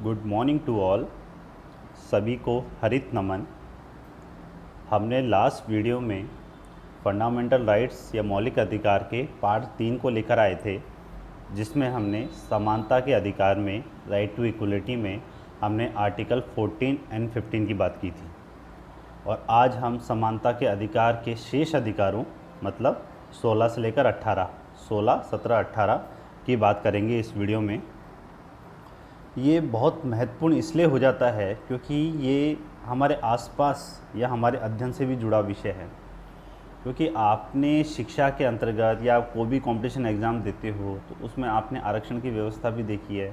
Good morning to all. सभी को हरित नमन। हमने लास्ट वीडियो में फंडामेंटल राइट्स या मौलिक अधिकार के पार्ट 3 को लेकर आए थे, जिसमें हमने समानता के अधिकार में राइट टू इक्वलिटी में हमने आर्टिकल 14 एंड 15 की बात की थी। और आज हम समानता के अधिकार के शेष अधिकारों मतलब 16 से लेकर 18, 16, 17, 18 की बात करेंगे इस वीडियो में। ये बहुत महत्वपूर्ण इसलिए हो जाता है क्योंकि ये हमारे आसपास या हमारे अध्ययन से भी जुड़ा विषय है। क्योंकि आपने शिक्षा के अंतर्गत या कोई भी कंपटीशन एग्ज़ाम देते हो तो उसमें आपने आरक्षण की व्यवस्था भी देखी है।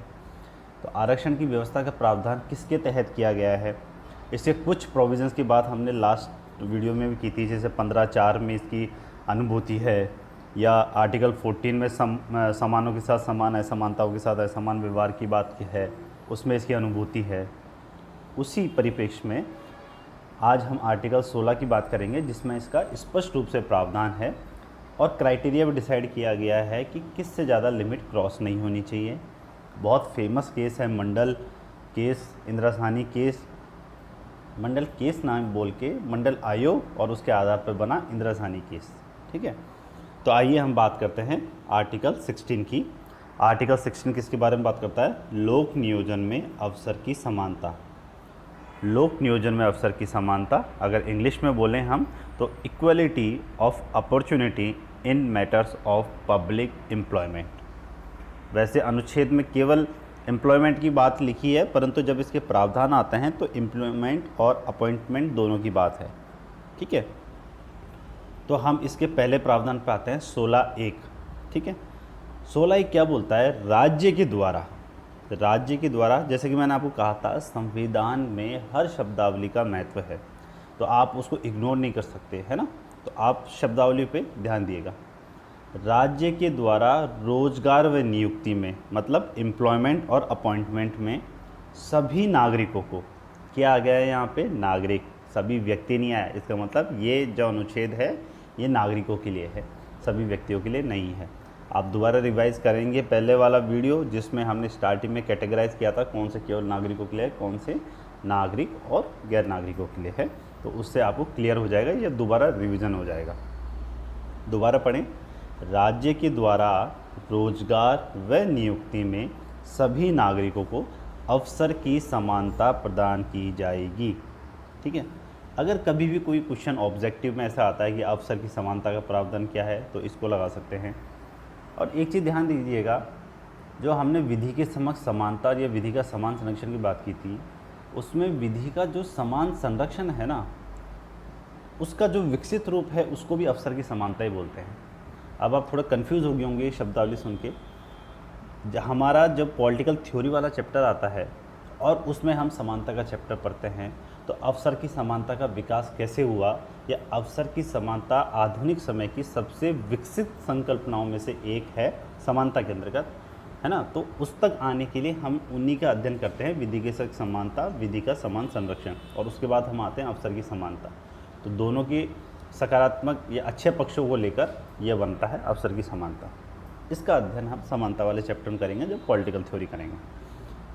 तो आरक्षण की व्यवस्था का प्रावधान किसके तहत किया गया है, इससे कुछ प्रोविज़न्स की बात हमने लास्ट वीडियो में भी की थी। जैसे 15(4) में इसकी अनुभूति है, या आर्टिकल 14 में समानों के साथ समान, असमानताओं के साथ असमान व्यवहार की बात की है, उसमें इसकी अनुभूति है। उसी परिप्रेक्ष्य में आज हम आर्टिकल 16 की बात करेंगे, जिसमें इसका स्पष्ट रूप से प्रावधान है और क्राइटेरिया भी डिसाइड किया गया है कि किस से ज़्यादा लिमिट क्रॉस नहीं होनी चाहिए। बहुत फेमस केस है मंडल केस, इंदिरासानी केस। मंडल केस नाम बोल के मंडल आयोग और उसके आधार पर बना इंदिरासानी केस। ठीक है, तो आइए हम बात करते हैं आर्टिकल 16 की। आर्टिकल 16 किसके बारे में बात करता है? लोक नियोजन में अवसर की समानता। लोक नियोजन में अवसर की समानता, अगर इंग्लिश में बोलें हम तो equality of opportunity in matters of public employment. वैसे अनुच्छेद में केवल एम्प्लॉयमेंट की बात लिखी है, परंतु जब इसके प्रावधान आते हैं तो एम्प्लॉयमेंट और अपॉइंटमेंट दोनों की बात है। ठीक है, तो हम इसके पहले प्रावधान पर आते हैं 16(1). ठीक है, 16(1) क्या बोलता है? राज्य के द्वारा, जैसे कि मैंने आपको कहा था, संविधान में हर शब्दावली का महत्व है, तो आप उसको इग्नोर नहीं कर सकते, है ना। तो आप शब्दावली पे ध्यान दिएगा। राज्य के द्वारा रोजगार व नियुक्ति में, मतलब एम्प्लॉयमेंट और अपॉइंटमेंट में सभी नागरिकों को, क्या आ गया है यहाँ पे? नागरिक, सभी व्यक्ति नहीं आया। इसका मतलब ये जो अनुच्छेद है ये नागरिकों के लिए है, सभी व्यक्तियों के लिए नहीं है। आप दोबारा रिवाइज करेंगे पहले वाला वीडियो, जिसमें हमने स्टार्टिंग में कैटेगराइज किया था कौन से केवल नागरिकों के लिए है, कौन से नागरिक और गैर नागरिकों के लिए है, तो उससे आपको क्लियर हो जाएगा, या दोबारा रिवीजन हो जाएगा। दोबारा पढ़ें। राज्य के द्वारा रोजगार व नियुक्ति में सभी नागरिकों को अवसर की समानता प्रदान की जाएगी। ठीक है, अगर कभी भी कोई क्वेश्चन ऑब्जेक्टिव में ऐसा आता है कि अवसर की समानता का प्रावधान क्या है, तो इसको लगा सकते हैं। और एक चीज़ ध्यान दीजिएगा, जो हमने विधि के समक्ष समानता या विधि का समान संरक्षण की बात की थी, उसमें विधि का जो समान संरक्षण है ना, उसका जो विकसित रूप है उसको भी अवसर की समानता ही बोलते हैं। अब आप थोड़ा कंफ्यूज हो गए होंगे ये शब्दावली सुन के। हमारा जब पॉलिटिकल थ्योरी वाला चैप्टर आता है और उसमें हम समानता का चैप्टर पढ़ते हैं, तो अवसर की समानता का विकास कैसे हुआ, या अवसर की समानता आधुनिक समय की सबसे विकसित संकल्पनाओं में से एक है समानता के अंतर्गत, है ना। तो उस तक आने के लिए हम उन्हीं का अध्ययन करते हैं, विधि के साथ समानता, विधि का समान संरक्षण, और उसके बाद हम आते हैं अवसर की समानता। तो दोनों की सकारात्मक या अच्छे पक्षों को लेकर यह बनता है अवसर की समानता। इसका अध्ययन हम समानता वाले चैप्टर में करेंगे जब पॉलिटिकल थ्योरी करेंगे।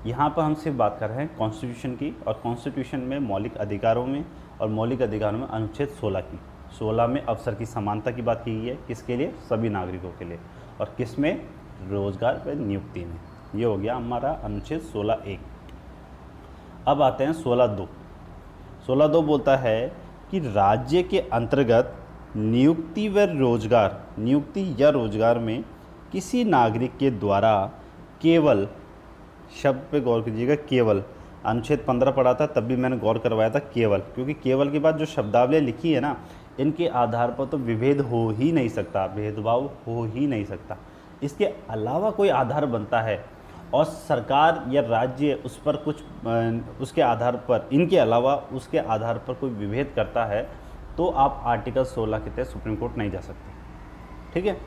यहाँ पर हम सिर्फ बात कर रहे हैं कॉन्स्टिट्यूशन की, और कॉन्स्टिट्यूशन में मौलिक अधिकारों में, और मौलिक अधिकारों में अनुच्छेद 16 की। 16 में अवसर की समानता की बात की गई है, किसके लिए? सभी नागरिकों के लिए। और किस में? रोजगार व नियुक्ति में। ये हो गया हमारा अनुच्छेद 16(1). अब आते हैं 16(2). 16(2) बोलता है कि राज्य के अंतर्गत नियुक्ति व रोजगार, नियुक्ति या रोजगार में किसी नागरिक के द्वारा केवल, शब्द पे गौर कीजिएगा, केवल। अनुच्छेद 15 पढ़ा था तब भी मैंने गौर करवाया था केवल, क्योंकि केवल के बाद जो शब्दावली लिखी है ना, इनके आधार पर तो विभेद हो ही नहीं सकता, भेदभाव हो ही नहीं सकता। इसके अलावा कोई आधार बनता है और सरकार या राज्य उस पर कुछ उसके आधार पर, इनके अलावा उसके आधार पर कोई विभेद करता है, तो आप आर्टिकल 16 के तहत सुप्रीम कोर्ट नहीं जा सकते। ठीक है,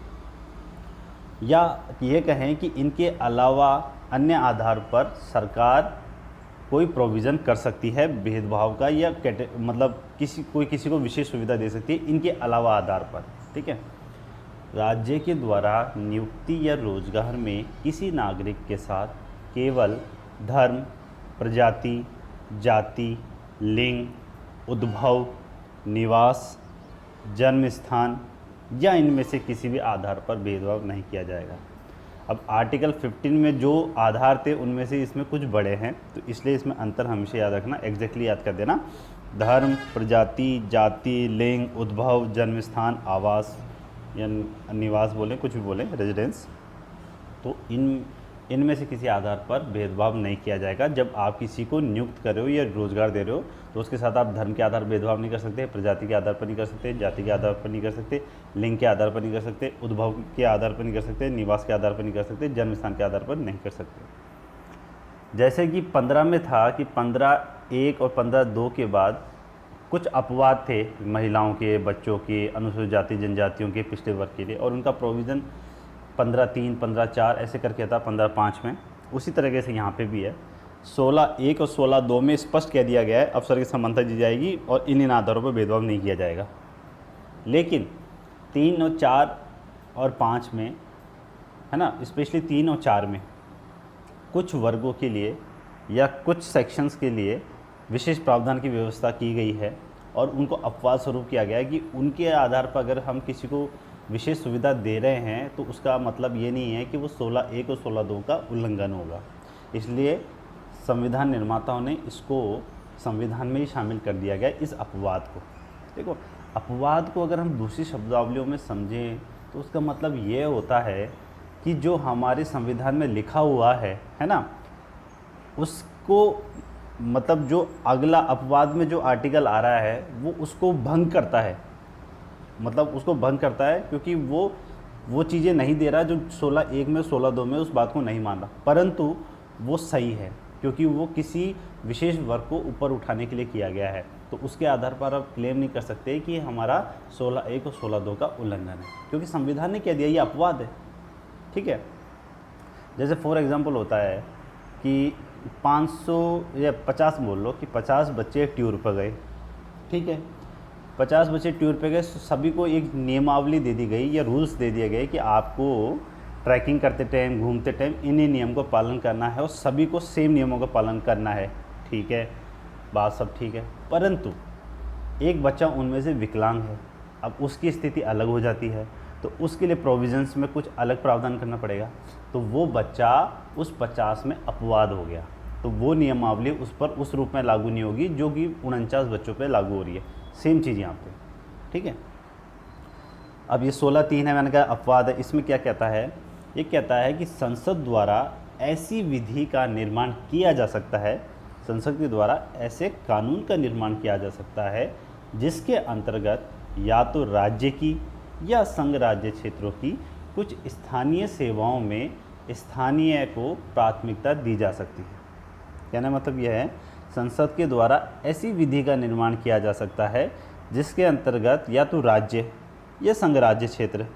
या ये कहें कि इनके अलावा अन्य आधार पर सरकार कोई प्रोविज़न कर सकती है भेदभाव का, या मतलब किसी को विशेष सुविधा दे सकती है इनके अलावा आधार पर। ठीक है, राज्य के द्वारा नियुक्ति या रोजगार में किसी नागरिक के साथ केवल धर्म, प्रजाति, जाति, लिंग, उद्भव, निवास, जन्म स्थान या इनमें से किसी भी आधार पर भेदभाव नहीं किया जाएगा। अब आर्टिकल 15 में जो आधार थे उनमें से इसमें कुछ बड़े हैं, तो इसलिए इसमें अंतर हमेशा याद रखना, एग्जैक्टली याद कर देना। धर्म, प्रजाति, जाति, लिंग, उद्भव, जन्म स्थान, आवास या निवास बोलें, कुछ भी बोलें, रेजिडेंस, तो इनमें से किसी आधार पर भेदभाव नहीं किया जाएगा। जब आप किसी को नियुक्त कर रहे हो या रोजगार दे रहे हो तो उसके साथ आप धर्म के आधार पर भेदभाव नहीं कर सकते, प्रजाति के आधार पर नहीं कर सकते, जाति के आधार पर नहीं कर सकते, लिंग के आधार पर नहीं कर सकते, उद्भव के आधार पर नहीं कर सकते, निवास के आधार पर नहीं कर सकते, जन्म स्थान के आधार पर नहीं कर सकते। जैसे कि 15 में था कि 15(1) और 15(2) के बाद कुछ अपवाद थे महिलाओं के, बच्चों के, अनुसूचित जाति जनजातियों के, पिछड़े वर्ग के लिए, और उनका प्रोविज़न 15(3), 15(4) ऐसे करके था 15(5) में। उसी तरीके से यहाँ पे भी है। 16(1) और 16(2) में स्पष्ट कह दिया गया है अवसर की समानता दी जाएगी और इन आधारों पर भेदभाव नहीं किया जाएगा। लेकिन 3 और 4 और 5 में, है ना, स्पेशली 3 और 4 में कुछ वर्गों के लिए या कुछ सेक्शंस के लिए विशेष प्रावधान की व्यवस्था की गई है और उनको अपवाद स्वरूप किया गया है कि उनके आधार पर अगर हम किसी को विशेष सुविधा दे रहे हैं तो उसका मतलब ये नहीं है कि वो 16(1) और 16(2) का उल्लंघन होगा। इसलिए संविधान निर्माताओं ने इसको संविधान में ही शामिल कर दिया गया इस अपवाद को। देखो, अपवाद को अगर हम दूसरी शब्दावलियों में समझें तो उसका मतलब ये होता है कि जो हमारे संविधान में लिखा हुआ है ना, उसको मतलब जो अगला अपवाद में जो आर्टिकल आ रहा है वो उसको भंग करता है, मतलब उसको भंग करता है, क्योंकि वो चीज़ें नहीं दे रहा जो 16(1) में 16(2) में उस बात को नहीं मान रहा, परंतु वो सही है क्योंकि वो किसी विशेष वर्ग को ऊपर उठाने के लिए किया गया है। तो उसके आधार पर आप क्लेम नहीं कर सकते कि हमारा 16(1) और 16(2) का उल्लंघन है, क्योंकि संविधान ने कह दिया ये अपवाद है। ठीक है, जैसे फॉर एग्जांपल होता है कि 500 या 50 बोल लो कि 50 बच्चे टूर पर गए। ठीक है, 50 बच्चे टूर पे गए, सभी को एक नियमावली दे दी गई या रूल्स दे दिए गए कि आपको ट्रैकिंग करते टाइम, घूमते टाइम इन्हीं नियम को पालन करना है और सभी को सेम नियमों का पालन करना है। ठीक है, बात सब ठीक है, परंतु एक बच्चा उनमें से विकलांग है, अब उसकी स्थिति अलग हो जाती है, तो उसके लिए प्रोविजंस में कुछ अलग प्रावधान करना पड़ेगा। तो वो बच्चा उस 50 में अपवाद हो गया, तो वो नियमावली उस पर उस रूप में लागू नहीं होगी जो कि 49 बच्चों पे लागू हो रही है। सेम चीज़ यहाँ पे। ठीक है, अब ये 16(3) है, मैंने कहा अपवाद है। इसमें क्या कहता है, ये कहता है कि संसद द्वारा ऐसी विधि का निर्माण किया जा सकता है, संसद के द्वारा ऐसे कानून का निर्माण किया जा सकता है जिसके अंतर्गत या तो राज्य की या संघ राज्य क्षेत्रों की कुछ स्थानीय सेवाओं में स्थानीय को प्राथमिकता दी जा सकती है। कहने मतलब यह है, संसद के द्वारा ऐसी विधि का निर्माण किया जा सकता है जिसके अंतर्गत या तो राज्य या संघ राज्य क्षेत्र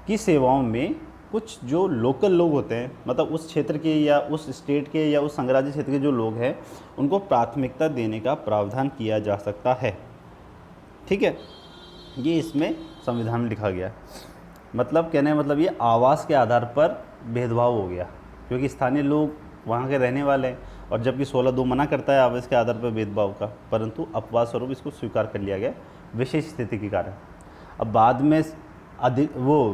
की सेवाओं में कुछ जो लोकल लोग होते हैं, मतलब उस क्षेत्र के या उस स्टेट के या उस संघ राज्य क्षेत्र के जो लोग हैं उनको प्राथमिकता देने का प्रावधान किया जा सकता है। ठीक है, ये इसमें संविधान में लिखा गया। मतलब कहने का मतलब ये आवास के आधार पर भेदभाव हो गया, क्योंकि स्थानीय लोग वहाँ के रहने वाले हैं, और जबकि 16(2) मना करता है आवास के आधार पर भेदभाव का, परंतु अपवाद स्वरूप इसको स्वीकार कर लिया गया विशेष स्थिति के कारण। अब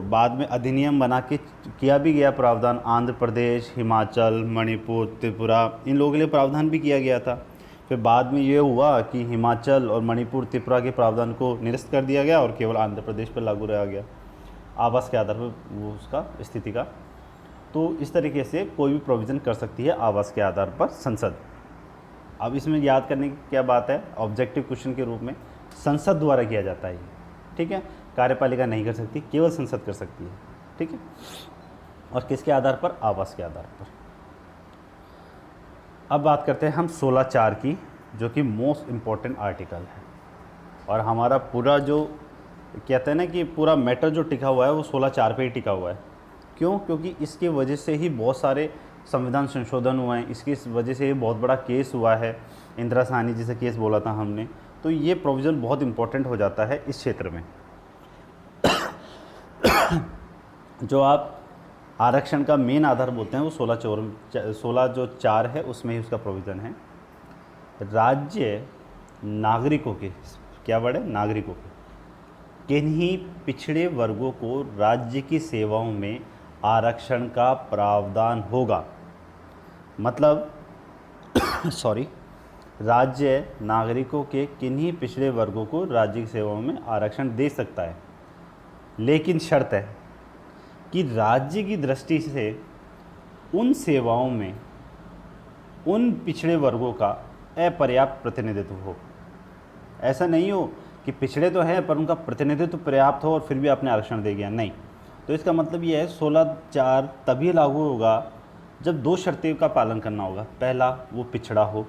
बाद में अधिनियम बना के किया भी गया प्रावधान, आंध्र प्रदेश, हिमाचल, मणिपुर, त्रिपुरा, इन लोगों के लिए प्रावधान भी किया गया था। फिर बाद में ये हुआ कि हिमाचल और मणिपुर, त्रिपुरा के प्रावधान को निरस्त कर दिया गया और केवल आंध्र प्रदेश पर लागू रहा गया आवास के आधार पर वो उसका स्थिति का। तो इस तरीके से कोई भी प्रोविज़न कर सकती है आवास के आधार पर संसद। अब इसमें याद करने की क्या बात है, ऑब्जेक्टिव क्वेश्चन के रूप में संसद द्वारा किया जाता है ये। ठीक है, कार्यपालिका नहीं कर सकती, केवल संसद कर सकती है। ठीक है, और किसके आधार पर, आवास के आधार पर। अब बात करते हैं हम 16(4) की, जो कि मोस्ट इम्पॉर्टेंट आर्टिकल है, और हमारा पूरा जो कहते हैं ना कि पूरा मैटर जो टिका हुआ है वो 16(4) पे ही टिका हुआ है। क्यों? क्योंकि इसकी वजह से ही बहुत सारे संविधान संशोधन हुए हैं, इसकी वजह से ही बहुत बड़ा केस हुआ है, इंदिरा साहनी जी से केस बोला था हमने। तो ये प्रोविज़न बहुत इंपॉर्टेंट हो जाता है इस क्षेत्र में। जो आप आरक्षण का मेन आधार बोलते हैं वो 16(4) है, उसमें ही उसका प्रोविज़न है। राज्य नागरिकों के, क्या वर्ड है, नागरिकों के किन्हीं पिछड़े वर्गों को राज्य की सेवाओं में आरक्षण का प्रावधान होगा। मतलब सॉरी, राज्य नागरिकों के किन्हीं पिछड़े वर्गों को राज्य की सेवाओं में आरक्षण दे सकता है, लेकिन शर्त है कि राज्य की दृष्टि से उन सेवाओं में उन पिछड़े वर्गों का अपर्याप्त प्रतिनिधित्व हो। ऐसा नहीं हो कि पिछड़े तो हैं पर उनका प्रतिनिधित्व पर्याप्त हो और फिर भी आपने आरक्षण दे दिया, नहीं। तो इसका मतलब ये है 16(4) तभी लागू होगा जब दो शर्तें का पालन करना होगा। पहला, वो पिछड़ा हो।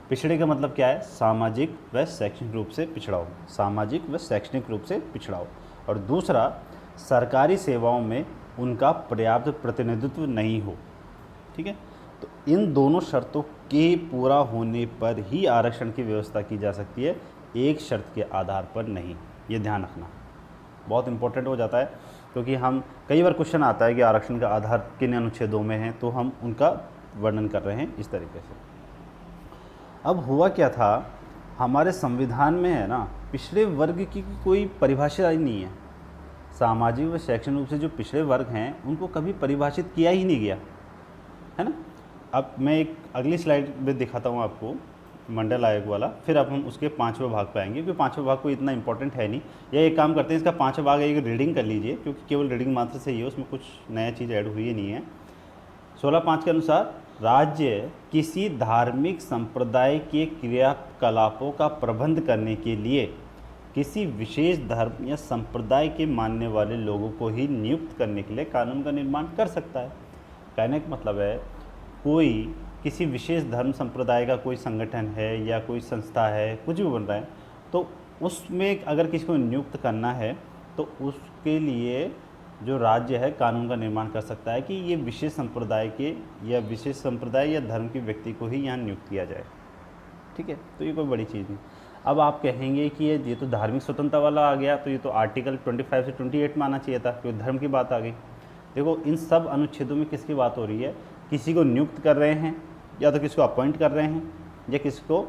पिछड़े का मतलब क्या है, सामाजिक व शैक्षणिक रूप से पिछड़ा हो, सामाजिक व शैक्षणिक रूप से पिछड़ा हो। और दूसरा, सरकारी सेवाओं में उनका पर्याप्त प्रतिनिधित्व नहीं हो। ठीक है, तो इन दोनों शर्तों के पूरा होने पर ही आरक्षण की व्यवस्था की जा सकती है, एक शर्त के आधार पर नहीं। ये ध्यान रखना बहुत इंपॉर्टेंट हो जाता है, क्योंकि हम कई बार क्वेश्चन आता है कि आरक्षण का आधार किन अनुच्छेदों में है, तो हम उनका वर्णन कर रहे हैं इस तरीके से। अब हुआ क्या था, हमारे संविधान में है ना, पिछड़े वर्ग की कोई परिभाषा ही नहीं है। सामाजिक व शैक्षणिक रूप से जो पिछड़े वर्ग हैं उनको कभी परिभाषित किया ही नहीं गया है ना। अब मैं एक अगली स्लाइड में दिखाता हूँ आपको मंडल आयोग वाला, फिर अब हम उसके 5वें भाग पे आएंगे, क्योंकि 5वें भाग को इतना इंपॉर्टेंट है नहीं। या एक काम करते हैं, इसका 5वां भाग एक रीडिंग कर लीजिए, क्योंकि केवल रीडिंग मात्र से ही है, उसमें कुछ नया चीज़ ऐड हुई नहीं है। 16(5) के अनुसार राज्य किसी धार्मिक संप्रदाय के क्रियाकलापों का प्रबंध करने के लिए किसी विशेष धर्म या संप्रदाय के मानने वाले लोगों को ही नियुक्त करने के लिए कानून का निर्माण कर सकता है। कहने का मतलब है, कोई किसी विशेष धर्म संप्रदाय का कोई संगठन है या कोई संस्था है, कुछ भी बन रहा है, तो उसमें अगर किसी को नियुक्त करना है तो उसके लिए जो राज्य है कानून का निर्माण कर सकता है कि ये विशेष संप्रदाय के या विशेष संप्रदाय या धर्म के व्यक्ति को ही यहाँ नियुक्त किया जाए। ठीक है, तो ये कोई बड़ी चीज़ नहीं। अब आप कहेंगे कि ये तो धार्मिक स्वतंत्रता वाला आ गया, तो ये तो आर्टिकल 25 से 28 में आना चाहिए था, क्योंकि धर्म की बात आ गई। देखो, इन सब अनुच्छेदों में किसकी बात हो रही है, किसी को नियुक्त कर रहे हैं या तो किसी को अपॉइंट कर रहे हैं या किसी को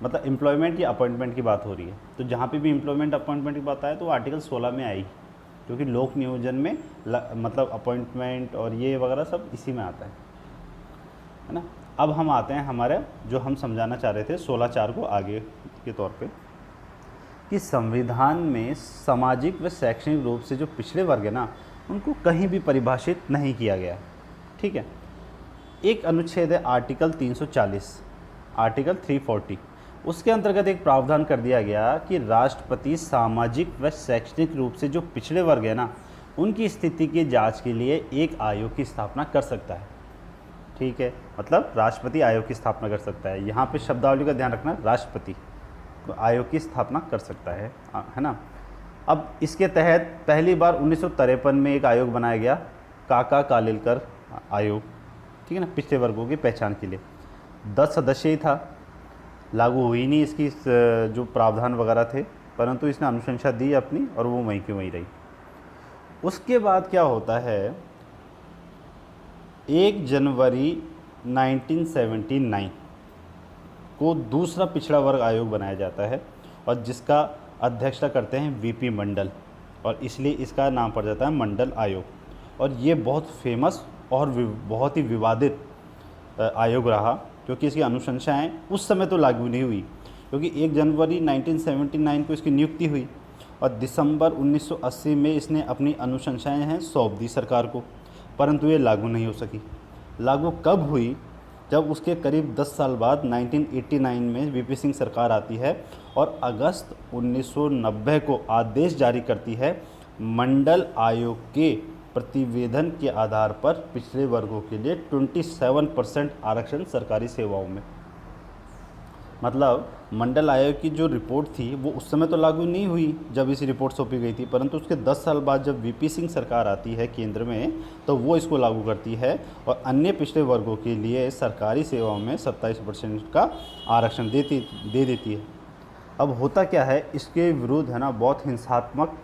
मतलब एम्प्लॉयमेंट या अपॉइंटमेंट की बात हो रही है। तो जहाँ पे भी एम्प्लॉयमेंट अपॉइंटमेंट की बात आए तो वो आर्टिकल 16 में आई, क्योंकि लोक नियोजन में मतलब अपॉइंटमेंट और ये वगैरह सब इसी में आता है ना। अब हम आते हैं हमारे जो हम समझाना चाह रहे थे 16(4) को आगे के तौर पे, कि संविधान में सामाजिक व शैक्षणिक रूप से जो पिछड़े वर्ग है ना, उनको कहीं भी परिभाषित नहीं किया गया। ठीक है, एक अनुच्छेद है आर्टिकल 340, आर्टिकल 340, उसके अंतर्गत एक प्रावधान कर दिया गया कि राष्ट्रपति सामाजिक व शैक्षणिक रूप से जो पिछड़े वर्ग है ना, उनकी स्थिति की जांच के लिए एक आयोग की स्थापना कर सकता है। ठीक है, मतलब राष्ट्रपति आयोग की स्थापना कर सकता है। यहाँ पे शब्दावली का ध्यान रखना, राष्ट्रपति आयोग की स्थापना कर सकता है ना। अब इसके तहत पहली बार 1953 में एक आयोग बनाया गया, काका कालेलकर आयोग, ठीक है ना, पिछड़े वर्गों की पहचान के लिए। 10 सदस्य ही था, लागू हुई नहीं इसकी जो प्रावधान वगैरह थे, परंतु इसने अनुशंसा दी अपनी और वो वहीं की वहीं रही। उसके बाद क्या होता है, 1 जनवरी 1979 को दूसरा पिछड़ा वर्ग आयोग बनाया जाता है और जिसका अध्यक्षता करते हैं वीपी मंडल, और इसलिए इसका नाम पड़ जाता है मंडल आयोग। और ये बहुत फेमस और बहुत ही विवादित आयोग रहा, क्योंकि इसकी अनुशंसाएँ उस समय तो लागू नहीं हुई, क्योंकि 1 जनवरी 1979 को इसकी नियुक्ति हुई और दिसंबर 1980 में इसने अपनी अनुशंसाएँ हैं सौंप दी सरकार को, परंतु ये लागू नहीं हो सकी। लागू कब हुई, जब उसके करीब 10 साल बाद 1989 में वीपी सिंह सरकार आती है और अगस्त 1990 को आदेश जारी करती है मंडल आयोग के प्रतिवेदन के आधार पर पिछड़े वर्गों के लिए 27% आरक्षण सरकारी सेवाओं में। मतलब मंडल आयोग की जो रिपोर्ट थी वो उस समय तो लागू नहीं हुई जब इसी रिपोर्ट सौंपी गई थी, परंतु उसके 10 साल बाद जब वीपी सिंह सरकार आती है केंद्र में, तो वो इसको लागू करती है और अन्य पिछड़े वर्गों के लिए सरकारी सेवाओं में 27% का आरक्षण दे देती है। अब होता क्या है, इसके विरुद्ध है ना बहुत हिंसात्मक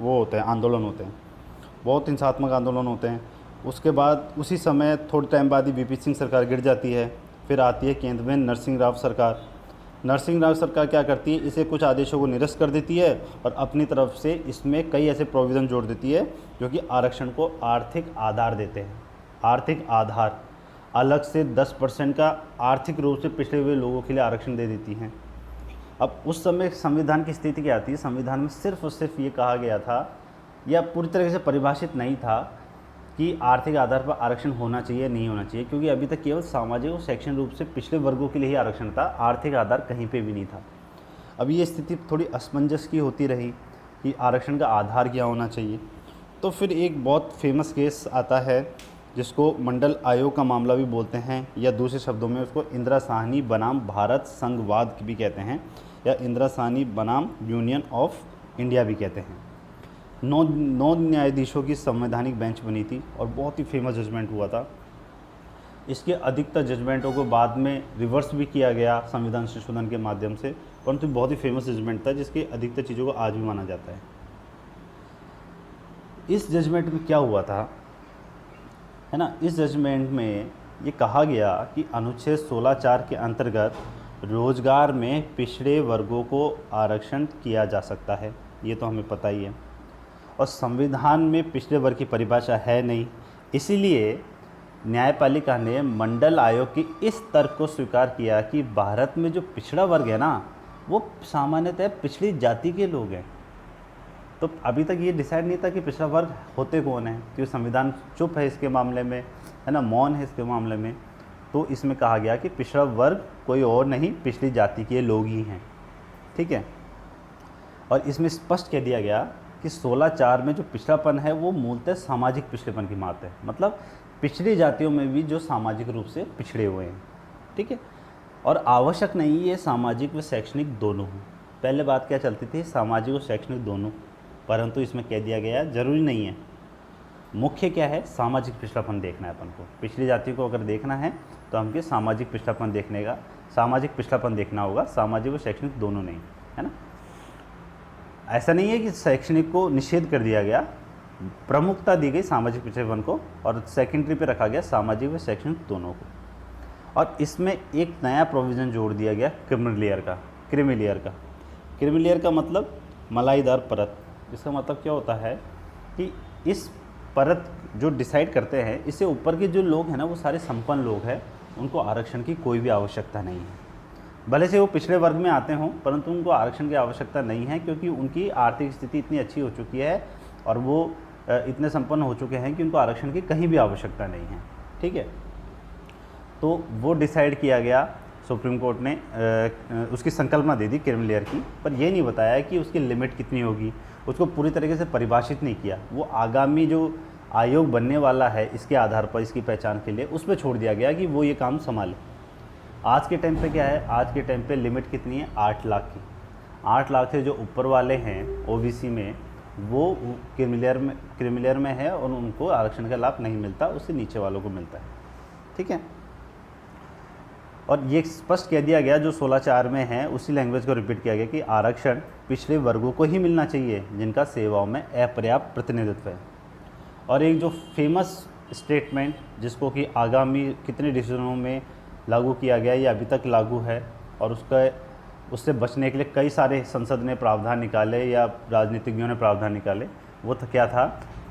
वो होते हैं, आंदोलन होते हैं, बहुत हिंसात्मक आंदोलन होते हैं। उसके बाद उसी समय थोड़े टाइम बाद ही वीपी सिंह सरकार गिर जाती है, फिर आती है केंद्र में नरसिंह राव सरकार। नरसिंह राव सरकार क्या करती है, इसे कुछ आदेशों को निरस्त कर देती है और अपनी तरफ से इसमें कई ऐसे प्रोविज़न जोड़ देती है जो कि आरक्षण को आर्थिक आधार देते हैं। आर्थिक आधार अलग से 10% का आर्थिक रूप से पिछड़े हुए लोगों के लिए आरक्षण दे देती हैं। अब उस समय संविधान की स्थिति क्या आती है, संविधान में सिर्फ और सिर्फ ये कहा गया था या पूरी तरीके से परिभाषित नहीं था कि आर्थिक आधार पर आरक्षण होना चाहिए नहीं होना चाहिए, क्योंकि अभी तक केवल सामाजिक और शैक्षणिक रूप से पिछड़े वर्गों के लिए ही आरक्षण था, आर्थिक आधार कहीं पे भी नहीं था। अब ये स्थिति थोड़ी असमंजस की होती रही कि आरक्षण का आधार क्या होना चाहिए। तो फिर एक बहुत फेमस केस आता है जिसको मंडल आयोग का मामला भी बोलते हैं, या दूसरे शब्दों में उसको इंदिरा साहनी बनाम भारत संघवाद भी कहते हैं, या इंदिरा साहनी बनाम यूनियन ऑफ इंडिया भी कहते हैं। 9 न्यायाधीशों की संवैधानिक बेंच बनी थी और बहुत ही फेमस जजमेंट हुआ था। इसके अधिकतर जजमेंटों को बाद में रिवर्स भी किया गया संविधान संशोधन के माध्यम से, परंतु बहुत ही फेमस जजमेंट था जिसकी अधिकतर चीज़ों को आज भी माना जाता है। इस जजमेंट में क्या हुआ था, है ना, इस जजमेंट में ये कहा गया कि अनुच्छेद 16(4) के अंतर्गत रोजगार में पिछड़े वर्गों को आरक्षण किया जा सकता है, ये तो हमें पता ही है। और संविधान में पिछड़े वर्ग की परिभाषा है नहीं, इसीलिए न्यायपालिका ने मंडल आयोग की इस तर्क को स्वीकार किया कि भारत में जो पिछड़ा वर्ग है ना, वो सामान्यतः पिछड़ी जाति के लोग हैं। तो अभी तक ये डिसाइड नहीं था कि पिछड़ा वर्ग होते कौन है, क्योंकि संविधान चुप है इसके मामले में, है ना, मौन है इसके मामले में। तो इसमें कहा गया कि पिछड़ा वर्ग कोई और नहीं, पिछड़ी जाति के लोग ही हैं, ठीक है। और इसमें स्पष्ट कह दिया गया कि 16(4) में जो पिछड़ापन है वो मूलतः सामाजिक पिछड़ेपन की बात है, मतलब पिछड़ी जातियों में भी जो सामाजिक रूप से पिछड़े हुए हैं, ठीक है। और आवश्यक नहीं ये सामाजिक व शैक्षणिक दोनों हों। पहले बात क्या चलती थी, सामाजिक और शैक्षणिक दोनों, परंतु इसमें कह दिया गया ज़रूरी नहीं है। मुख्य क्या है, सामाजिक पिछड़ापन देखना है अपन को। पिछड़ी जाति को अगर देखना है तो हमके सामाजिक पिछड़ापन देखना होगा, सामाजिक और शैक्षणिक दोनों नहीं, है ना। ऐसा नहीं है कि शैक्षणिक को निषेध कर दिया गया, प्रमुखता दी गई सामाजिक पिछड़ेपन को और सेकेंडरी पे रखा गया सामाजिक व शैक्षणिक दोनों को। और इसमें एक नया प्रोविज़न जोड़ दिया गया क्रीमीलेयर का मतलब मलाईदार परत। इसका मतलब क्या होता है कि इस परत जो डिसाइड करते हैं, इससे ऊपर के जो लोग हैं ना, वो सारे संपन्न लोग हैं, उनको आरक्षण की कोई भी आवश्यकता नहीं है। भले से वो पिछड़े वर्ग में आते हों, परंतु उनको आरक्षण की आवश्यकता नहीं है, क्योंकि उनकी आर्थिक स्थिति इतनी अच्छी हो चुकी है और वो इतने संपन्न हो चुके हैं कि उनको आरक्षण की कहीं भी आवश्यकता नहीं है, ठीक है। तो वो डिसाइड किया गया, सुप्रीम कोर्ट ने उसकी संकल्पना दे दी क्रीमीलेयर की, पर यह नहीं बताया कि उसकी लिमिट कितनी होगी, उसको पूरी तरीके से परिभाषित नहीं किया। वो आगामी जो आयोग बनने वाला है इसके आधार पर, इसकी पहचान के लिए उस पर छोड़ दिया गया कि वो ये काम संभाले। आज के टाइम पे क्या है, आज के टाइम पे लिमिट कितनी है, 8 लाख की। 8 लाख से जो ऊपर वाले हैं ओबीसी में, वो क्रीमीलेयर में है और उनको आरक्षण का लाभ नहीं मिलता, उससे नीचे वालों को मिलता है, ठीक है। और ये स्पष्ट कह दिया गया जो 16(4) में है, उसी लैंग्वेज को रिपीट किया गया कि आरक्षण पिछड़े वर्गों को ही मिलना चाहिए जिनका सेवाओं में अपर्याप्त प्रतिनिधित्व है। और एक जो फेमस स्टेटमेंट जिसको कि आगामी कितने डिसीजनों में लागू किया गया या अभी तक लागू है, और उससे बचने के लिए कई सारे संसद ने प्रावधान निकाले या राजनीतिज्ञों ने प्रावधान निकाले, वो तो क्या था,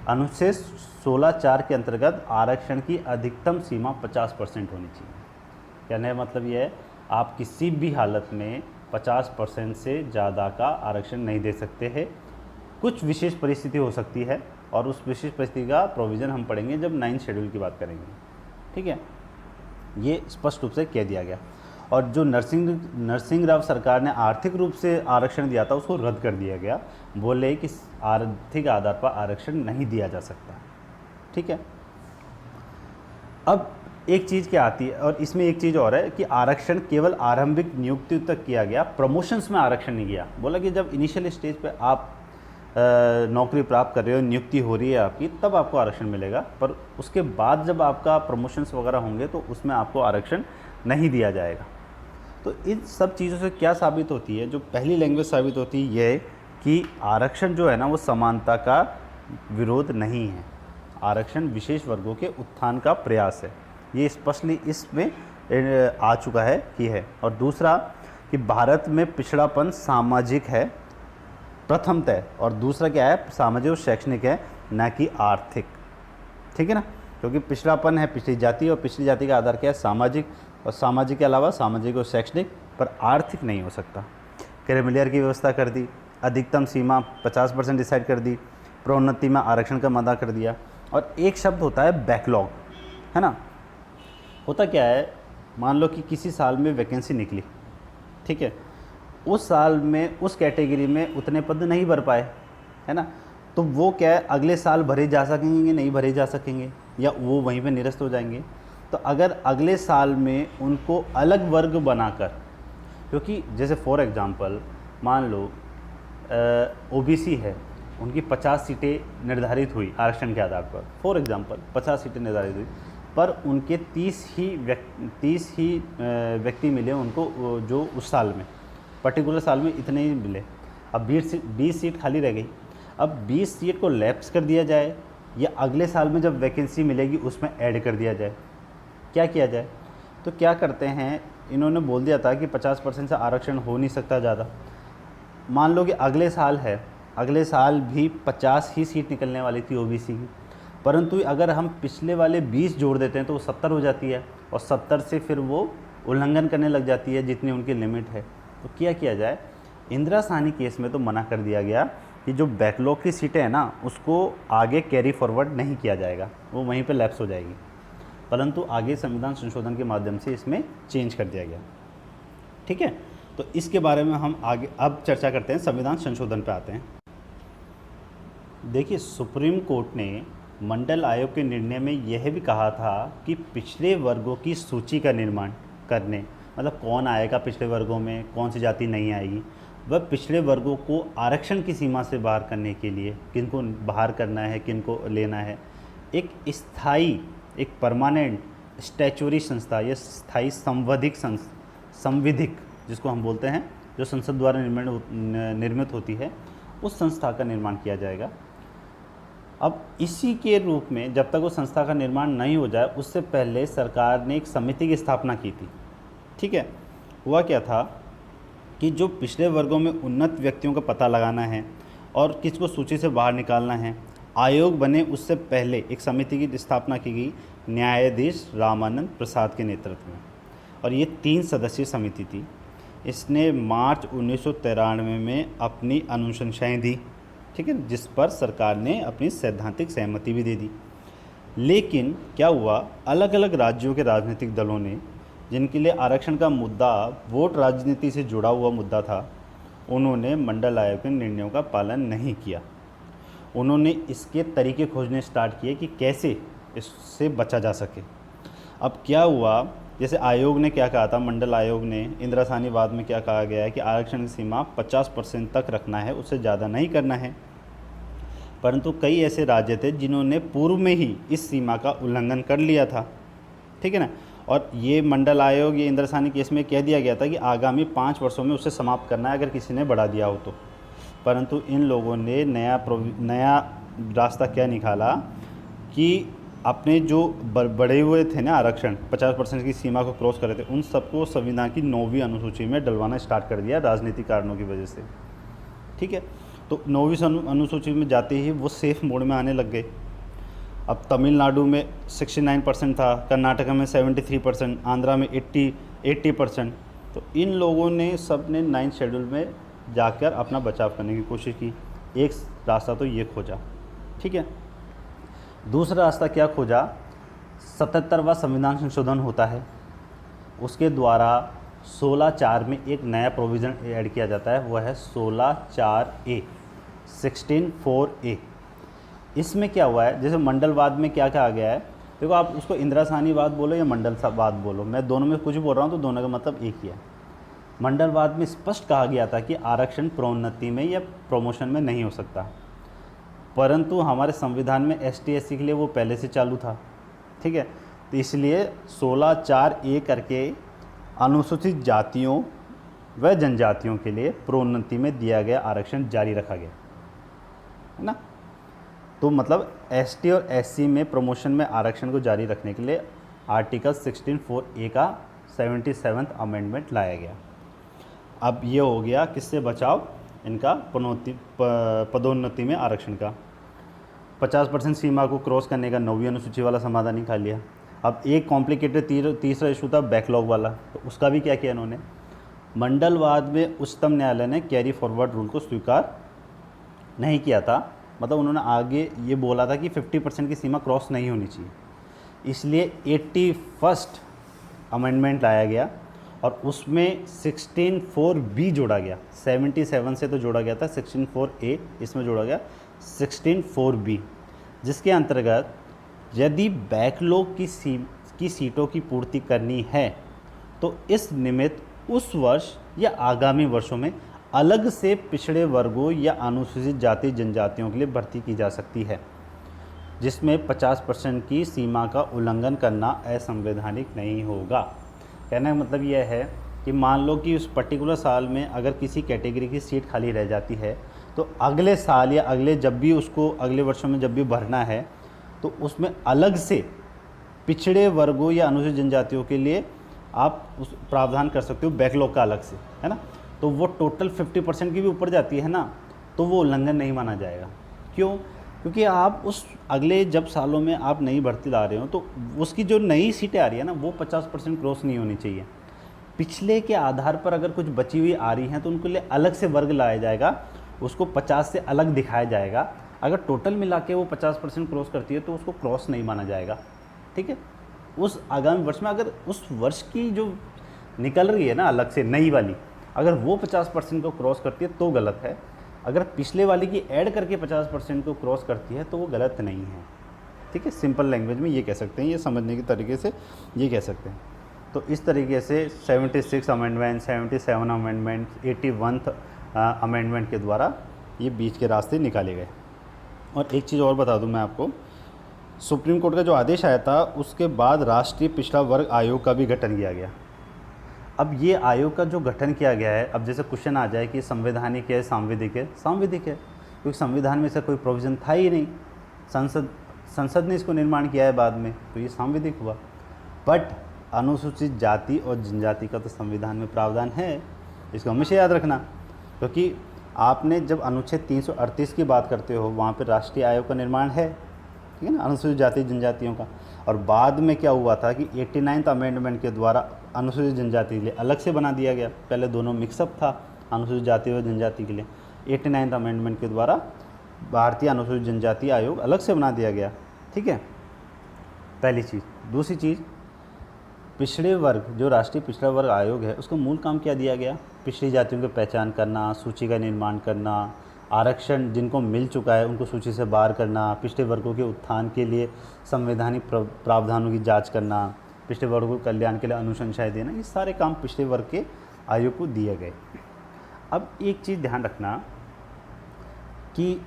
अनुच्छेद 16(4) के अंतर्गत आरक्षण की अधिकतम सीमा 50% होनी चाहिए। कहने का मतलब ये है, आप किसी भी हालत में 50% से ज़्यादा का आरक्षण नहीं दे सकते हैं। कुछ विशेष परिस्थिति हो सकती है और उस विशेष परिस्थिति का प्रोविज़न हम पढ़ेंगे जब 9th शेड्यूल की बात करेंगे, ठीक है। ये स्पष्ट रूप से कह दिया गया। और जो नरसिंह राव सरकार ने आर्थिक रूप से आरक्षण दिया था उसको रद्द कर दिया गया, बोले कि आर्थिक आधार पर आरक्षण नहीं दिया जा सकता, ठीक है। अब एक चीज़ क्या आती है, और इसमें एक चीज़ और है कि आरक्षण केवल आरंभिक नियुक्ति तक किया गया, प्रमोशंस में आरक्षण नहीं किया। बोला कि जब इनिशियल स्टेज पे आप नौकरी प्राप्त कर रहे हो, नियुक्ति हो रही है आपकी, तब आपको आरक्षण मिलेगा, पर उसके बाद जब आपका प्रमोशंस वगैरह होंगे तो उसमें आपको आरक्षण नहीं दिया जाएगा। तो इन सब चीज़ों से क्या साबित होती है, जो पहली लैंग्वेज साबित होती है ये कि आरक्षण जो है ना वो समानता का विरोध नहीं है, आरक्षण विशेष वर्गों के उत्थान का प्रयास है। ये स्पष्टली इसमें आ चुका है कि है। और दूसरा कि भारत में पिछड़ापन सामाजिक है प्रथमतः, और दूसरा क्या है, सामाजिक और शैक्षणिक है, न कि आर्थिक। ठीक है ना, क्योंकि पिछड़ापन है पिछड़ी जाति, और पिछड़ी जाति का आधार क्या है, सामाजिक, और सामाजिक के अलावा सामाजिक और शैक्षणिक, पर आर्थिक नहीं हो सकता। क्रेमिलियर की व्यवस्था कर दी, अधिकतम सीमा 50% डिसाइड कर दी, प्रोन्नति में आरक्षण का मदा कर दिया। और एक शब्द होता है बैकलॉग, है ना। होता क्या है, मान लो कि किसी साल में वैकेंसी निकली, ठीक है, उस साल में उस कैटेगरी में उतने पद नहीं भर पाए, है ना, तो वो क्या है, अगले साल भरे जा सकेंगे, नहीं भरे जा सकेंगे, या वो वहीं पे निरस्त हो जाएंगे। तो अगर अगले साल में उनको अलग वर्ग बनाकर, क्योंकि जैसे फॉर एग्ज़ाम्पल मान लो ओबीसी है, उनकी 50 सीटें निर्धारित हुई आरक्षण के आधार पर, फॉर एग्ज़ाम्पल 50 सीटें निर्धारित हुई, पर उनके 30 ही व्यक्ति मिले उनको, जो उस साल में पर्टिकुलर साल में इतने ही मिले। अब 20 सीट खाली रह गई। अब 20 सीट को लैप्स कर दिया जाए, या अगले साल में जब वैकेंसी मिलेगी उसमें ऐड कर दिया जाए, क्या किया जाए। तो क्या करते हैं, इन्होंने बोल दिया था कि 50% से आरक्षण हो नहीं सकता ज़्यादा। मान लो कि अगले साल है, अगले साल भी 50 ही सीट निकलने वाली थी ओबीसी की, परंतु अगर हम पिछले वाले 20 जोड़ देते हैं तो वो 70 हो जाती है, और 70 से फिर वो उल्लंघन करने लग जाती है जितनी उनकी लिमिट है। तो क्या किया जाए, इंदिरा साहनी केस में तो मना कर दिया गया कि जो बैकलॉग की सीटें हैं ना, उसको आगे कैरी फॉरवर्ड नहीं किया जाएगा, वो वहीं पे लैप्स हो जाएगी, परंतु आगे संविधान संशोधन के माध्यम से इसमें चेंज कर दिया गया। ठीक है, तो इसके बारे में हम आगे अब चर्चा करते हैं, संविधान संशोधन पे आते हैं। देखिए, सुप्रीम कोर्ट ने मंडल आयोग के निर्णय में यह भी कहा था कि पिछड़े वर्गों की सूची का निर्माण करने, मतलब कौन आएगा पिछड़े वर्गों में, कौन सी जाति नहीं आएगी, वह पिछड़े वर्गों को आरक्षण की सीमा से बाहर करने के लिए किनको बाहर करना है, किनको लेना है, एक स्थायी, एक परमानेंट स्टैचुरी संस्था, या स्थायी संविधिक जिसको हम बोलते हैं, जो संसद द्वारा निर्मित होती है, उस संस्था का निर्माण किया जाएगा। अब इसी के रूप में जब तक वो संस्था का निर्माण नहीं हो जाए, उससे पहले सरकार ने एक समिति की स्थापना की थी। ठीक है, हुआ क्या था कि जो पिछड़े वर्गों में उन्नत व्यक्तियों का पता लगाना है और किसको सूची से बाहर निकालना है, आयोग बने उससे पहले एक समिति की स्थापना की गई न्यायाधीश रामानंद प्रसाद के नेतृत्व में, और ये 3 सदस्यीय समिति थी। इसने मार्च 1993 में अपनी अनुशंसाएं दी, ठीक है, जिस पर सरकार ने अपनी सैद्धांतिक सहमति भी दे दी। लेकिन क्या हुआ, अलग अलग राज्यों के राजनीतिक दलों ने, जिनके लिए आरक्षण का मुद्दा वोट राजनीति से जुड़ा हुआ मुद्दा था, उन्होंने मंडल आयोग के निर्णयों का पालन नहीं किया। उन्होंने इसके तरीके खोजने स्टार्ट किए कि कैसे इससे बचा जा सके। अब क्या हुआ, जैसे आयोग ने क्या कहा था, मंडल आयोग ने इंदिरा साहनी वाद में क्या कहा गया है कि आरक्षण की सीमा 50% तक रखना है, उससे ज़्यादा नहीं करना है। परंतु कई ऐसे राज्य थे जिन्होंने पूर्व में ही इस सीमा का उल्लंघन कर लिया था, ठीक है ना, और ये मंडल आयोग, ये इंदिरा साहनी केस में कह दिया गया था कि आगामी 5 वर्षों में उसे समाप्त करना है अगर किसी ने बढ़ा दिया हो तो। परंतु इन लोगों ने नया रास्ता क्या निकाला कि अपने जो बढ़े हुए थे ना आरक्षण, 50% की सीमा को क्रॉस कर रहे थे, उन सबको संविधान की 9वीं अनुसूची में डलवाना स्टार्ट कर दिया राजनीतिक कारणों की वजह से। ठीक है, तो 9वीं अनुसूची में जाते ही वो सेफ मोड में आने लग गए। अब तमिलनाडु में 69% था, कर्नाटक में 73%, आंध्रा में 80%। तो इन लोगों ने सब ने 9th शेड्यूल में जाकर अपना बचाव करने की कोशिश की। एक रास्ता तो ये खोजा, ठीक है। दूसरा रास्ता क्या खोजा, 77वां संविधान संशोधन होता है, उसके द्वारा 16(4) में एक नया प्रोविज़न ऐड किया जाता है, वह है 16(4)A, 16(4)A। इसमें क्या हुआ है, जैसे मंडलवाद में क्या कहा गया है, देखो आप उसको इंदिरा साहनीवाद बोलो या मंडलवाद बोलो, मैं दोनों में कुछ बोल रहा हूँ तो दोनों का मतलब एक ही है। मंडलवाद में स्पष्ट कहा गया था कि आरक्षण प्रोन्नति में या प्रमोशन में नहीं हो सकता, परंतु हमारे संविधान में ST/SC के लिए वो पहले से चालू था, ठीक है। तो इसलिए 16(4)A करके अनुसूचित जातियों व जनजातियों के लिए प्रोन्नति में दिया गया आरक्षण जारी रखा गया, है ना। तो मतलब ST और SC में प्रमोशन में आरक्षण को जारी रखने के लिए आर्टिकल 16(4)A का 77वां अमेंडमेंट लाया गया। अब ये हो गया किससे बचाव, इनका पदोन्नति में आरक्षण का। 50% सीमा को क्रॉस करने का 9वीं अनुसूची वाला समाधान निकाल लिया। अब एक कॉम्प्लिकेटेड तीसरा इशू था बैकलॉग वाला, तो उसका भी क्या किया इन्होंने, मंडलवाद में उच्चतम न्यायालय ने कैरी फॉरवर्ड रूल को स्वीकार नहीं किया था। मतलब उन्होंने आगे ये बोला था कि 50% की सीमा क्रॉस नहीं होनी चाहिए, इसलिए 81st अमेंडमेंट लाया गया और उसमें 16(4)B जोड़ा गया। 77 से तो जोड़ा गया था, 16(4)A इसमें जोड़ा गया 16(4)B, जिसके अंतर्गत यदि बैकलॉग की सीटों की पूर्ति करनी है तो इस निमित्त उस वर्ष या आगामी वर्षों में अलग से पिछड़े वर्गों या अनुसूचित जाति जनजातियों के लिए भर्ती की जा सकती है, जिसमें 50% की सीमा का उल्लंघन करना असंवैधानिक नहीं होगा। कहने का मतलब यह है कि मान लो कि उस पर्टिकुलर साल में अगर किसी कैटेगरी की सीट खाली रह जाती है तो अगले साल या अगले वर्षों में जब भी भरना है तो उसमें अलग से पिछड़े वर्गों या अनुसूचित जनजातियों के लिए आप उस प्रावधान कर सकते हो बैकलॉग का अलग से, है ना। तो वो टोटल 50% की भी ऊपर जाती है ना, तो वो उल्लंघन नहीं माना जाएगा। क्यों? क्योंकि आप उस अगले जब सालों में आप नई भर्ती ला रहे हो तो उसकी जो नई सीटें आ रही है ना वो 50% क्रॉस नहीं होनी चाहिए। पिछले के आधार पर अगर कुछ बची हुई आ रही हैं तो उनके लिए अलग से वर्ग लाया जाएगा, उसको 50 से अलग दिखाया जाएगा। अगर टोटल मिला के वो 50% क्रॉस करती है तो उसको क्रॉस नहीं माना जाएगा, ठीक है। उस आगामी वर्ष में अगर उस वर्ष की जो निकल रही है ना अलग से नई वाली, अगर वो 50% को क्रॉस करती है तो गलत है। अगर पिछले वाली की ऐड करके 50% को क्रॉस करती है तो वो गलत नहीं है, ठीक है। सिंपल लैंग्वेज में ये कह सकते हैं, ये समझने के तरीके से ये कह सकते हैं। तो इस तरीके से 76 अमेंडमेंट, 77 अमेंडमेंट, 81th अमेंडमेंट के द्वारा ये बीच के रास्ते निकाले गए। और एक चीज़ और बता दूं मैं आपको, सुप्रीम कोर्ट का जो आदेश आया था उसके बाद राष्ट्रीय पिछड़ा वर्ग आयोग का भी गठन किया गया। अब ये आयोग का जो गठन किया गया है, अब जैसे क्वेश्चन आ जाए कि संवैधानिक है सांविधिक है, सांविधिक है क्योंकि संविधान में से कोई प्रोविज़न था ही नहीं, संसद ने इसको निर्माण किया है बाद में, तो ये सांविधिक हुआ। बट अनुसूचित जाति और जनजाति का तो संविधान में प्रावधान है, इसको हमेशा याद रखना। क्योंकि आपने जब अनुच्छेद 338 की बात करते हो वहाँ पर राष्ट्रीय आयोग का निर्माण है, ठीक है ना, अनुसूचित जाति जनजातियों का। और बाद में क्या हुआ था कि 89th अमेंडमेंट के द्वारा अनुसूचित जनजाति के लिए अलग से बना दिया गया। पहले दोनों मिक्सअप था अनुसूचित जाति और जनजाति के लिए, 89th अमेंडमेंट के द्वारा भारतीय अनुसूचित जनजाति आयोग अलग से बना दिया गया, ठीक है, पहली चीज़। दूसरी चीज़, पिछड़े वर्ग जो राष्ट्रीय पिछड़ा वर्ग आयोग है उसका मूल काम क्या दिया गया, पिछड़ी जातियों की पहचान करना, सूची का निर्माण करना, आरक्षण जिनको मिल चुका है उनको सूची से बाहर करना, पिछड़े वर्गों के उत्थान के लिए संवैधानिक प्रावधानों की जांच करना, पिछड़े वर्गों के कल्याण के लिए अनुशंसाएं देना, ये सारे काम पिछड़े वर्ग के आयोग को दिए गए। अब एक चीज़ ध्यान रखना कि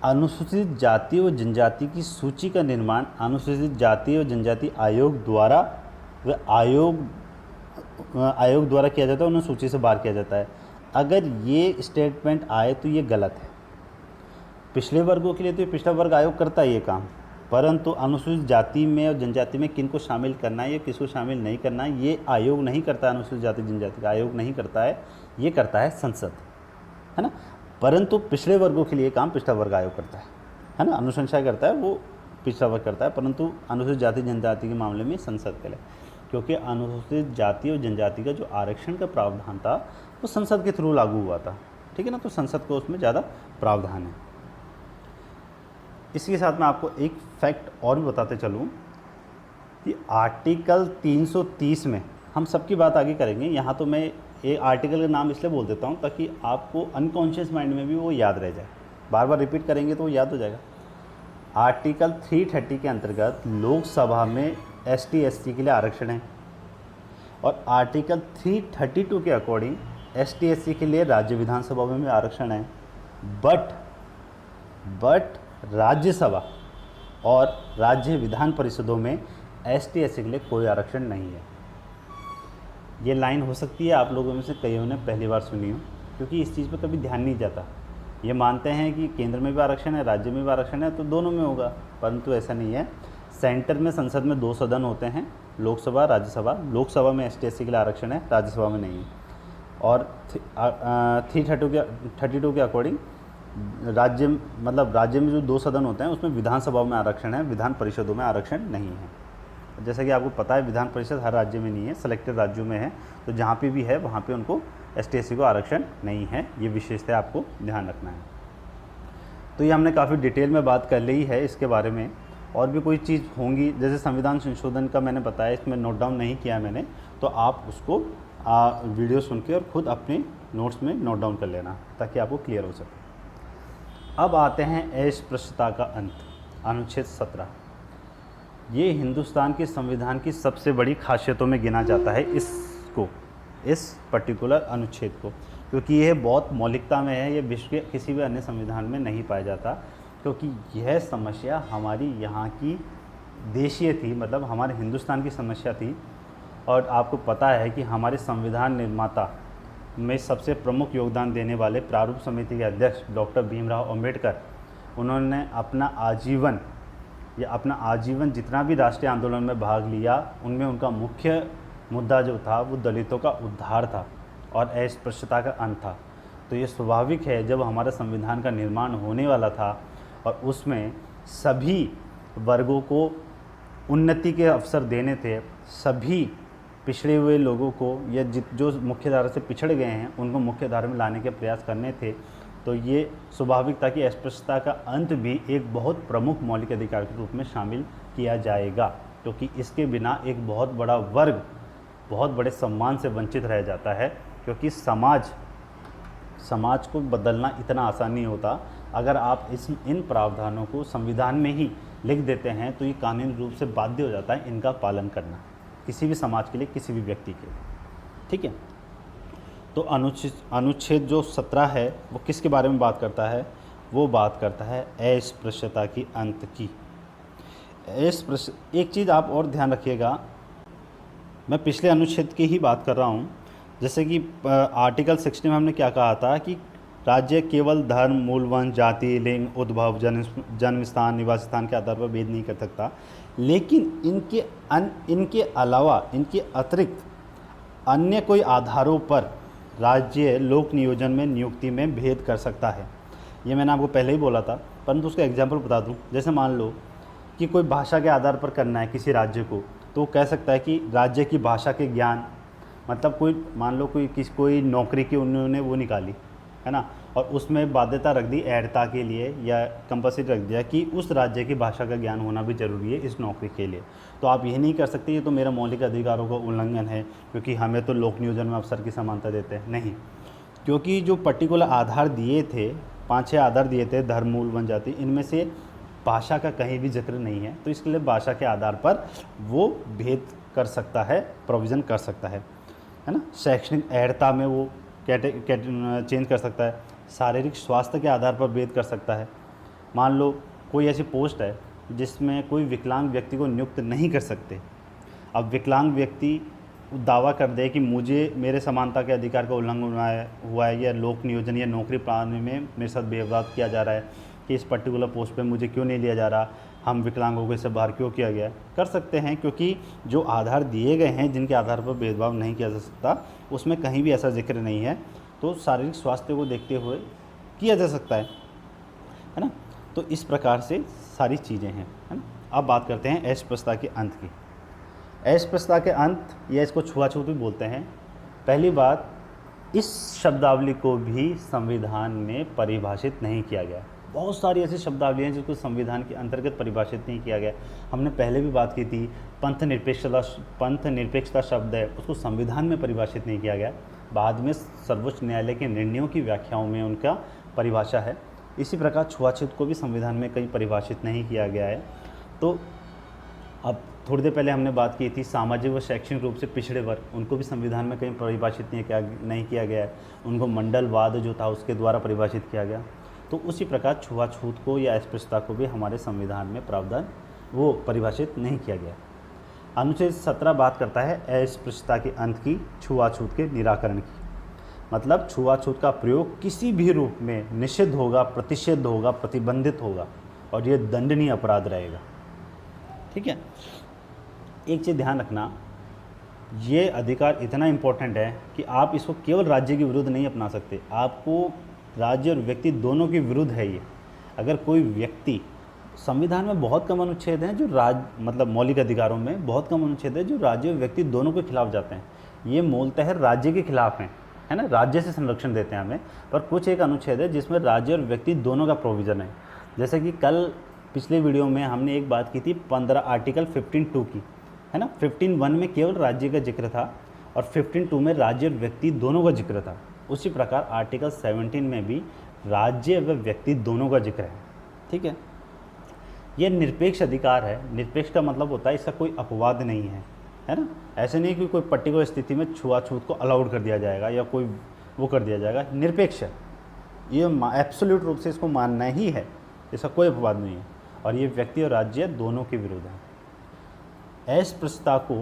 अनुसूचित जाति और जनजाति की सूची का निर्माण अनुसूचित जाति और जनजाति आयोग द्वारा आयोग द्वारा किया जाता है, उन्हें सूची से बाहर किया जाता है। अगर ये स्टेटमेंट आए तो ये गलत है। पिछड़े वर्गों के लिए तो पिछड़ा वर्ग आयोग करता है ये काम, परंतु अनुसूचित जाति में और जनजाति में किनको शामिल करना है या किसको शामिल नहीं करना है ये आयोग नहीं करता है। अनुसूचित जाति जनजाति का आयोग नहीं करता है, ये करता है संसद, है ना। परंतु पिछड़े वर्गों के लिए काम पिछड़ा वर्ग आयोग करता है ना, अनुशंसा करता है वो पिछड़ा वर्ग करता है, परंतु अनुसूचित जाति जनजाति के मामले में संसद के लिए, क्योंकि अनुसूचित जाति और जनजाति का जो आरक्षण का प्रावधान था वो संसद के थ्रू लागू हुआ था, ठीक है ना, तो संसद को उसमें ज़्यादा प्रावधान है। इसके साथ मैं आपको एक फैक्ट और भी बताते चलूँ कि आर्टिकल 330 में हम सबकी बात आगे करेंगे, यहाँ तो मैं एक आर्टिकल का नाम इसलिए बोल देता हूँ ताकि आपको अनकॉन्शियस माइंड में भी वो याद रह जाए, बार बार रिपीट करेंगे तो वो याद हो जाएगा। आर्टिकल 330 के अंतर्गत लोकसभा में ST SC के लिए आरक्षण है और आर्टिकल 332 के अकॉर्डिंग ST SC के लिए राज्य विधानसभा में भी आरक्षण है। बट राज्यसभा और राज्य विधान परिषदों में ST SC के लिए कोई आरक्षण नहीं है। ये लाइन हो सकती है आप लोगों में से कईयों ने पहली बार सुनी हो, क्योंकि इस चीज़ पर कभी ध्यान नहीं जाता। ये मानते हैं कि केंद्र में भी आरक्षण है, राज्य में भी आरक्षण है, तो दोनों में होगा, परंतु ऐसा नहीं है। सेंटर में संसद में 2 सदन होते हैं, लोकसभा, राज्यसभा। लोकसभा में ST/SC के लिए आरक्षण है, राज्यसभा में नहीं है। और 332 के अकॉर्डिंग राज्य मतलब राज्य में जो 2 सदन होते हैं उसमें विधानसभाओं में आरक्षण है, विधान परिषदों में आरक्षण नहीं है। जैसा कि आपको पता है विधान परिषद हर राज्य में नहीं है, सेलेक्टेड राज्यों में है, तो जहाँ पे भी है वहाँ पे उनको ST/SC को आरक्षण नहीं है। ये विशेषता आपको ध्यान रखना है। तो ये हमने काफ़ी डिटेल में बात कर ली है इसके बारे में। और भी कोई चीज़ होंगी, जैसे संविधान संशोधन का मैंने बताया, इसमें नोट डाउन नहीं किया मैंने, तो आप उसको वीडियो सुन के और ख़ुद अपने नोट्स में नोट डाउन कर लेना ताकि आपको क्लियर हो सके। अब आते हैं अस्पृश्यता का अंत, अनुच्छेद 17। ये हिंदुस्तान के संविधान की सबसे बड़ी खासियतों में गिना जाता है इसको, इस पर्टिकुलर अनुच्छेद को, क्योंकि यह बहुत मौलिकता में है। ये विश्व के किसी भी अन्य संविधान में नहीं पाया जाता, क्योंकि यह समस्या हमारी यहाँ की देशीय थी, मतलब हमारे हिंदुस्तान की समस्या थी। और आपको पता है कि हमारे संविधान निर्माता में सबसे प्रमुख योगदान देने वाले प्रारूप समिति के अध्यक्ष डॉक्टर भीमराव अंबेडकर, उन्होंने अपना आजीवन जितना भी राष्ट्रीय आंदोलन में भाग लिया, उनमें उनका मुख्य मुद्दा जो था वो दलितों का उद्धार था और अस्पृश्यता का अंत था। तो ये स्वाभाविक है, जब हमारे संविधान का निर्माण होने वाला था और उसमें सभी वर्गों को उन्नति के अवसर देने थे, सभी पिछड़े हुए लोगों को या जो मुख्यधारा से पिछड़ गए हैं उनको मुख्यधारा में लाने के प्रयास करने थे, तो ये स्वाभाविक था कि अस्पृश्यता का अंत भी एक बहुत प्रमुख मौलिक अधिकार के रूप में शामिल किया जाएगा, क्योंकि इसके बिना एक बहुत बड़ा वर्ग बहुत बड़े सम्मान से वंचित रह जाता है। क्योंकि समाज को बदलना इतना आसान नहीं होता। अगर आप इन प्रावधानों को संविधान में ही लिख देते हैं तो ये कानूनी रूप से बाध्य हो जाता है इनका पालन करना, किसी भी समाज के लिए, किसी भी व्यक्ति के लिए। ठीक है, तो अनुच्छेद जो 17 है वो किसके बारे में बात करता है? वो बात करता है अस्पृश्यता की अंत की। एक चीज़ आप और ध्यान रखिएगा, मैं पिछले अनुच्छेद की ही बात कर रहा हूँ। जैसे कि आर्टिकल 60 में हमने क्या कहा था कि राज्य केवल धर्म, मूल वंश, जाति, लिंग, उद्भव, जन्म स्थान, निवास स्थान के आधार पर भेद नहीं कर सकता, लेकिन इनके अलावा, इनके अतिरिक्त अन्य कोई आधारों पर राज्य लोक नियोजन में नियुक्ति में भेद कर सकता है। ये मैंने आपको पहले ही बोला था, परंतु उसका एग्जाम्पल बता दूं। जैसे मान लो कि कोई भाषा के आधार पर करना है किसी राज्य को, तो वो कह सकता है कि राज्य की भाषा के ज्ञान, मतलब कोई मान लो कोई नौकरी की उन्होंने वो निकाली है ना, और उसमें बाध्यता रख दी ऐडता के लिए या कंपल्सरी रख दिया कि उस राज्य की भाषा का ज्ञान होना भी ज़रूरी है इस नौकरी के लिए। तो आप ये नहीं कर सकते ये तो मेरा मौलिक अधिकारों का उल्लंघन है, क्योंकि हमें तो लोक नियोजन में अवसर की समानता देते हैं। नहीं, क्योंकि जो पर्टिकुलर आधार दिए थे, 5-6 आधार दिए थे, धर्म, मूल, वंश, जाति, इनमें से भाषा का कहीं भी जिक्र नहीं है। तो इसके लिए भाषा के आधार पर वो भेद कर सकता है, प्रोविज़न कर सकता है ना। शैक्षणिक ऐडता में वो चेंज कर सकता है, शारीरिक स्वास्थ्य के आधार पर भेद कर सकता है। मान लो कोई ऐसी पोस्ट है जिसमें कोई विकलांग व्यक्ति को नियुक्त नहीं कर सकते। अब विकलांग व्यक्ति दावा कर दे कि मेरे समानता के अधिकार का उल्लंघन हुआ है या लोक नियोजन या नौकरी पाने में मेरे साथ भेदभाव किया जा रहा है कि इस पर्टिकुलर पोस्ट पे मुझे क्यों नहीं लिया जा रहा, हम विकलांगों को इससे बाहर क्यों किया गया, कर सकते हैं। क्योंकि जो आधार दिए गए हैं जिनके आधार पर भेदभाव नहीं किया जा सकता, उसमें कहीं भी ऐसा जिक्र नहीं है, तो शारीरिक स्वास्थ्य को देखते हुए किया जा सकता है ना। तो इस प्रकार से सारी चीज़ें हैं, है ना। अब बात करते हैं अस्पृश्यता के अंत की। अस्पृश्यता के अंत या इसको छुआछूत भी बोलते हैं। पहली बात, इस शब्दावली को भी संविधान में परिभाषित नहीं किया गया। बहुत सारी ऐसी शब्दावली हैं जिसको संविधान के अंतर्गत परिभाषित नहीं किया गया। हमने पहले भी बात की थी, पंथ निरपेक्षता शब्द है, उसको संविधान में परिभाषित नहीं किया गया। बाद में सर्वोच्च न्यायालय के निर्णयों की व्याख्याओं में उनका परिभाषा है। इसी प्रकार छुआछूत को भी संविधान में कहीं परिभाषित नहीं किया गया है। तो अब थोड़ी देर पहले हमने बात की थी सामाजिक व शैक्षणिक रूप से पिछड़े वर्ग, उनको भी संविधान में कहीं परिभाषित नहीं किया गया है। उनको मंडलवाद जो था उसके द्वारा परिभाषित किया गया। तो उसी प्रकार छुआछूत को या अस्पृश्यता को भी हमारे संविधान में प्रावधान वो परिभाषित नहीं किया गया। अनुच्छेद 17 बात करता है अस्पृश्यता के अंत की, छुआछूत के निराकरण की। मतलब छुआछूत का प्रयोग किसी भी रूप में निषिद्ध होगा, प्रतिषिद्ध होगा, प्रतिबंधित होगा और ये दंडनीय अपराध रहेगा। ठीक है। एक चीज़ ध्यान रखना, ये अधिकार इतना इम्पोर्टेंट है कि आप इसको केवल राज्य के विरुद्ध नहीं अपना सकते, आपको राज्य और व्यक्ति दोनों के विरुद्ध है ये। अगर कोई व्यक्ति, संविधान में बहुत कम अनुच्छेद हैं जो मतलब मौलिक अधिकारों में बहुत कम अनुच्छेद है जो राज्य और व्यक्ति दोनों के खिलाफ जाते हैं। ये मूलतः राज्य के खिलाफ हैं, है ना, राज्य से संरक्षण देते हैं हमें। पर कुछ एक अनुच्छेद है जिसमें राज्य और व्यक्ति दोनों का प्रोविज़न है। जैसे कि कल पिछले वीडियो में हमने एक बात की थी 15 आर्टिकल 15(2) की, है ना। 15(1) में केवल राज्य का जिक्र था और 15(2) में राज्य और व्यक्ति दोनों का जिक्र था। उसी प्रकार आर्टिकल 17 में भी राज्य व व्यक्ति दोनों का जिक्र है, ठीक है। ये निरपेक्ष अधिकार है। निरपेक्ष का मतलब होता है इसका कोई अपवाद नहीं है ना। ऐसे नहीं कि कोई पर्टिकुलर स्थिति में छुआछूत को अलाउड कर दिया जाएगा या कोई वो कर दिया जाएगा। निरपेक्ष है, ये एब्सोल्यूट रूप से इसको मानना ही है, इसका कोई अपवाद नहीं है। और ये व्यक्ति और राज्य दोनों के विरुद्ध है। अस्पृश्यता को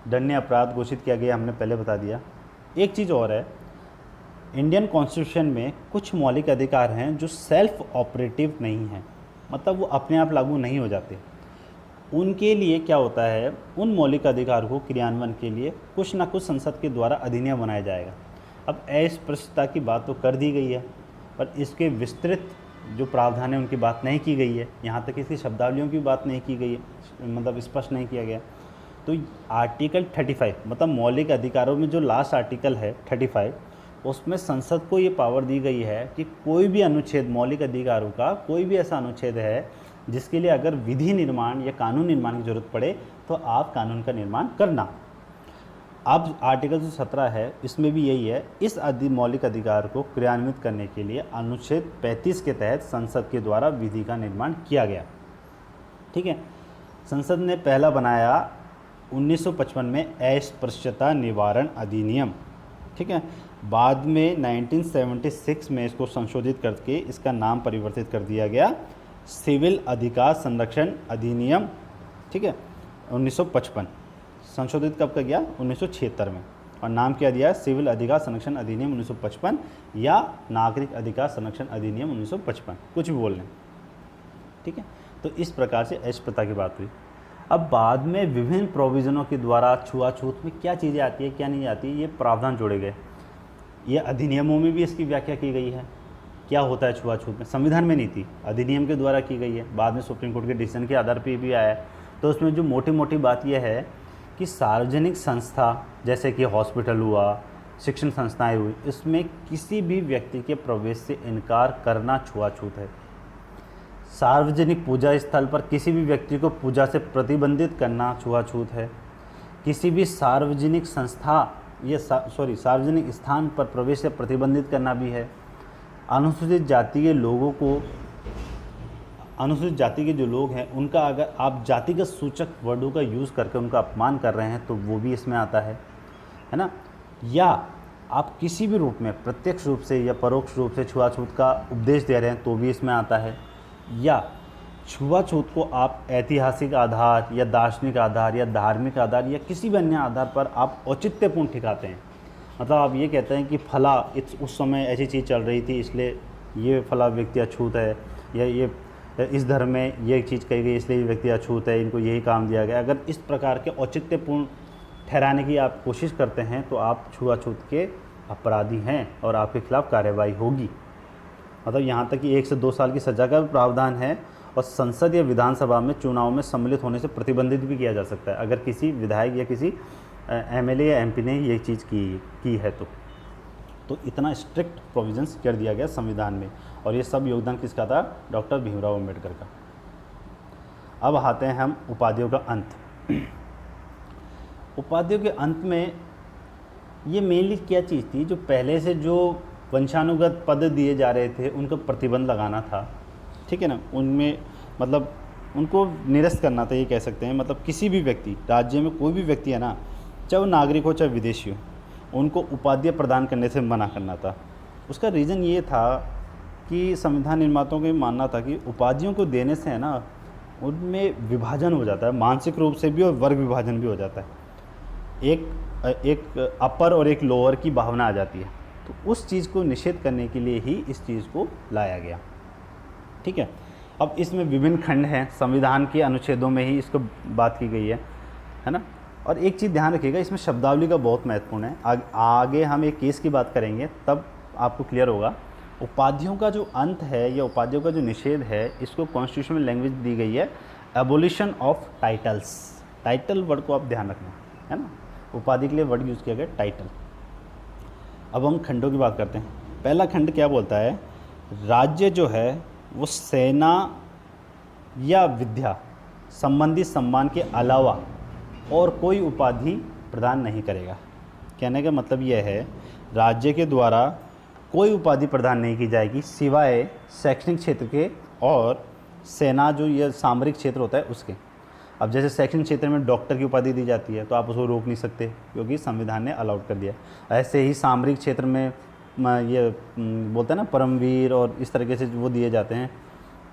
दंडनीय अपराध घोषित किया गया, हमने पहले बता दिया। एक चीज़ और है, इंडियन कॉन्स्टिट्यूशन में कुछ मौलिक अधिकार हैं जो सेल्फ ऑपरेटिव नहीं हैं, मतलब वो अपने आप लागू नहीं हो जाते। उनके लिए क्या होता है, उन मौलिक अधिकार को क्रियान्वयन के लिए कुछ ना कुछ संसद के द्वारा अधिनियम बनाया जाएगा। अब अस्पृश्यता की बात तो कर दी गई है, पर इसके विस्तृत जो प्रावधान है उनकी बात नहीं की गई है। यहाँ तक इसकी शब्दावलियों की बात नहीं की गई है, मतलब स्पष्ट नहीं किया गया। तो आर्टिकल 35, मतलब मौलिक अधिकारों में जो लास्ट आर्टिकल है 35, उसमें संसद को ये पावर दी गई है कि कोई भी अनुच्छेद, मौलिक अधिकारों का कोई भी ऐसा अनुच्छेद है जिसके लिए अगर विधि निर्माण या कानून निर्माण की जरूरत पड़े तो आप कानून का निर्माण करना। अब आर्टिकल जो 17 है इसमें भी यही है। इस मौलिक अधिकार को क्रियान्वित करने के लिए अनुच्छेद 35 के तहत संसद के द्वारा विधि का निर्माण किया गया, ठीक है। संसद ने पहला बनाया 1955 में अस्पृश्यता निवारण अधिनियम, ठीक है। बाद में 1976 में इसको संशोधित करके इसका नाम परिवर्तित कर दिया गया सिविल अधिकार संरक्षण अधिनियम, ठीक है। 1955 संशोधित कब का गया, 1976 में, और नाम क्या दिया, सिविल अधिकार संरक्षण अधिनियम 1955 या नागरिक अधिकार संरक्षण अधिनियम 1955, कुछ भी बोल लें, ठीक है। तो इस प्रकार से अस्पृश्यता की बात हुई। अब बाद में विभिन्न प्रोविज़नों के द्वारा छुआछूत में क्या चीज़ें आती है क्या नहीं आती है, ये प्रावधान जोड़े गए। ये अधिनियमों में भी इसकी व्याख्या की गई है, क्या होता है छुआछूत में। संविधान में नहीं थी, अधिनियम के द्वारा की गई है, बाद में सुप्रीम कोर्ट के डिसीजन के आधार पर भी आया है। तो उसमें जो मोटी मोटी बात यह है कि सार्वजनिक संस्था जैसे कि हॉस्पिटल हुआ, शिक्षण संस्थाएं हुई, इसमें किसी भी व्यक्ति के प्रवेश से इनकार करना छुआछूत है। सार्वजनिक पूजा स्थल पर किसी भी व्यक्ति को पूजा से प्रतिबंधित करना छुआछूत है। किसी भी सार्वजनिक संस्था या सार्वजनिक स्थान पर प्रवेश से प्रतिबंधित करना भी है। अनुसूचित जाति के लोगों को, अनुसूचित जाति के जो लोग हैं उनका अगर आप जातिगत सूचक वर्डों का यूज़ करके उनका अपमान कर रहे हैं तो वो भी इसमें आता है ना। या आप किसी भी रूप में, प्रत्यक्ष रूप से या परोक्ष रूप से छुआछूत का उपदेश दे रहे हैं तो भी इसमें आता है। या छुआछूत को आप ऐतिहासिक आधार या दार्शनिक आधार या धार्मिक आधार या किसी भी अन्य आधार पर आप औचित्यपूर्ण ठिकाते हैं। मतलब आप ये कहते हैं कि फला उस समय ऐसी चीज़ चल रही थी इसलिए ये फला व्यक्ति अछूत है, या ये इस धर्म में ये चीज़ कही गई इसलिए ये व्यक्ति अछूत है, इनको यही काम दिया गया। अगर इस प्रकार के औचित्यपूर्ण ठहराने की आप कोशिश करते हैं तो आप छुआछूत के अपराधी हैं और आपके खिलाफ कार्रवाई होगी। मतलब यहाँ तक कि 1 से 2 साल की सज़ा का प्रावधान है और संसद या विधानसभा में चुनाव में सम्मिलित होने से प्रतिबंधित भी किया जा सकता है अगर किसी विधायक या किसी एमएलए या एमपी ने ये चीज़ की है तो इतना स्ट्रिक्ट प्रोविजंस कर दिया गया संविधान में। और ये सब योगदान किसका था, डॉक्टर भीमराव अम्बेडकर का। अब आते हैं हम उपाधियों का अंत। उपाधियों के अंत में ये मेनली क्या चीज़ थी, जो पहले से जो वंशानुगत पद दिए जा रहे थे उनका प्रतिबंध लगाना था, ठीक है ना। उनमें मतलब उनको निरस्त करना था, ये कह सकते हैं। मतलब किसी भी व्यक्ति, राज्य में कोई भी व्यक्ति है ना, चाहे वो नागरिक हो चाहे विदेशी हो, उनको उपाधियाँ प्रदान करने से मना करना था। उसका रीज़न ये था कि संविधान निर्माताओं को मानना था कि उपाधियों को देने से है ना उनमें विभाजन हो जाता है, मानसिक रूप से भी और वर्ग विभाजन भी हो जाता है। एक अपर और एक लोअर की भावना आ जाती है। तो उस चीज़ को निषेध करने के लिए ही इस चीज़ को लाया गया, ठीक है। अब इसमें विभिन्न खंड हैं, संविधान के अनुच्छेदों में ही इसको बात की गई है। है ना। और एक चीज़ ध्यान रखिएगा, इसमें शब्दावली का बहुत महत्वपूर्ण है। आगे हम एक केस की बात करेंगे तब आपको क्लियर होगा। उपाधियों का जो अंत है या उपाधियों का जो निषेध है, इसको कॉन्स्टिट्यूशन में लैंग्वेज दी गई है abolition of titles. Title word को आप ध्यान रखना, है ना। उपाधि के लिए वर्ड यूज़ किया गया टाइटल। अब हम खंडों की बात करते हैं। पहला खंड क्या बोलता है, राज्य जो है वो सेना या विद्या संबंधी सम्मान के अलावा और कोई उपाधि प्रदान नहीं करेगा। कहने का मतलब यह है, राज्य के द्वारा कोई उपाधि प्रदान नहीं की जाएगी सिवाय शैक्षणिक क्षेत्र के और सेना जो ये सामरिक क्षेत्र होता है उसके। अब जैसे शैक्षणिक क्षेत्र में डॉक्टर की उपाधि दी जाती है तो आप उसको रोक नहीं सकते क्योंकि संविधान ने अलाउड कर दिया। ऐसे ही सामरिक क्षेत्र में ये बोलते हैं ना परमवीर और इस तरीके से वो दिए जाते हैं,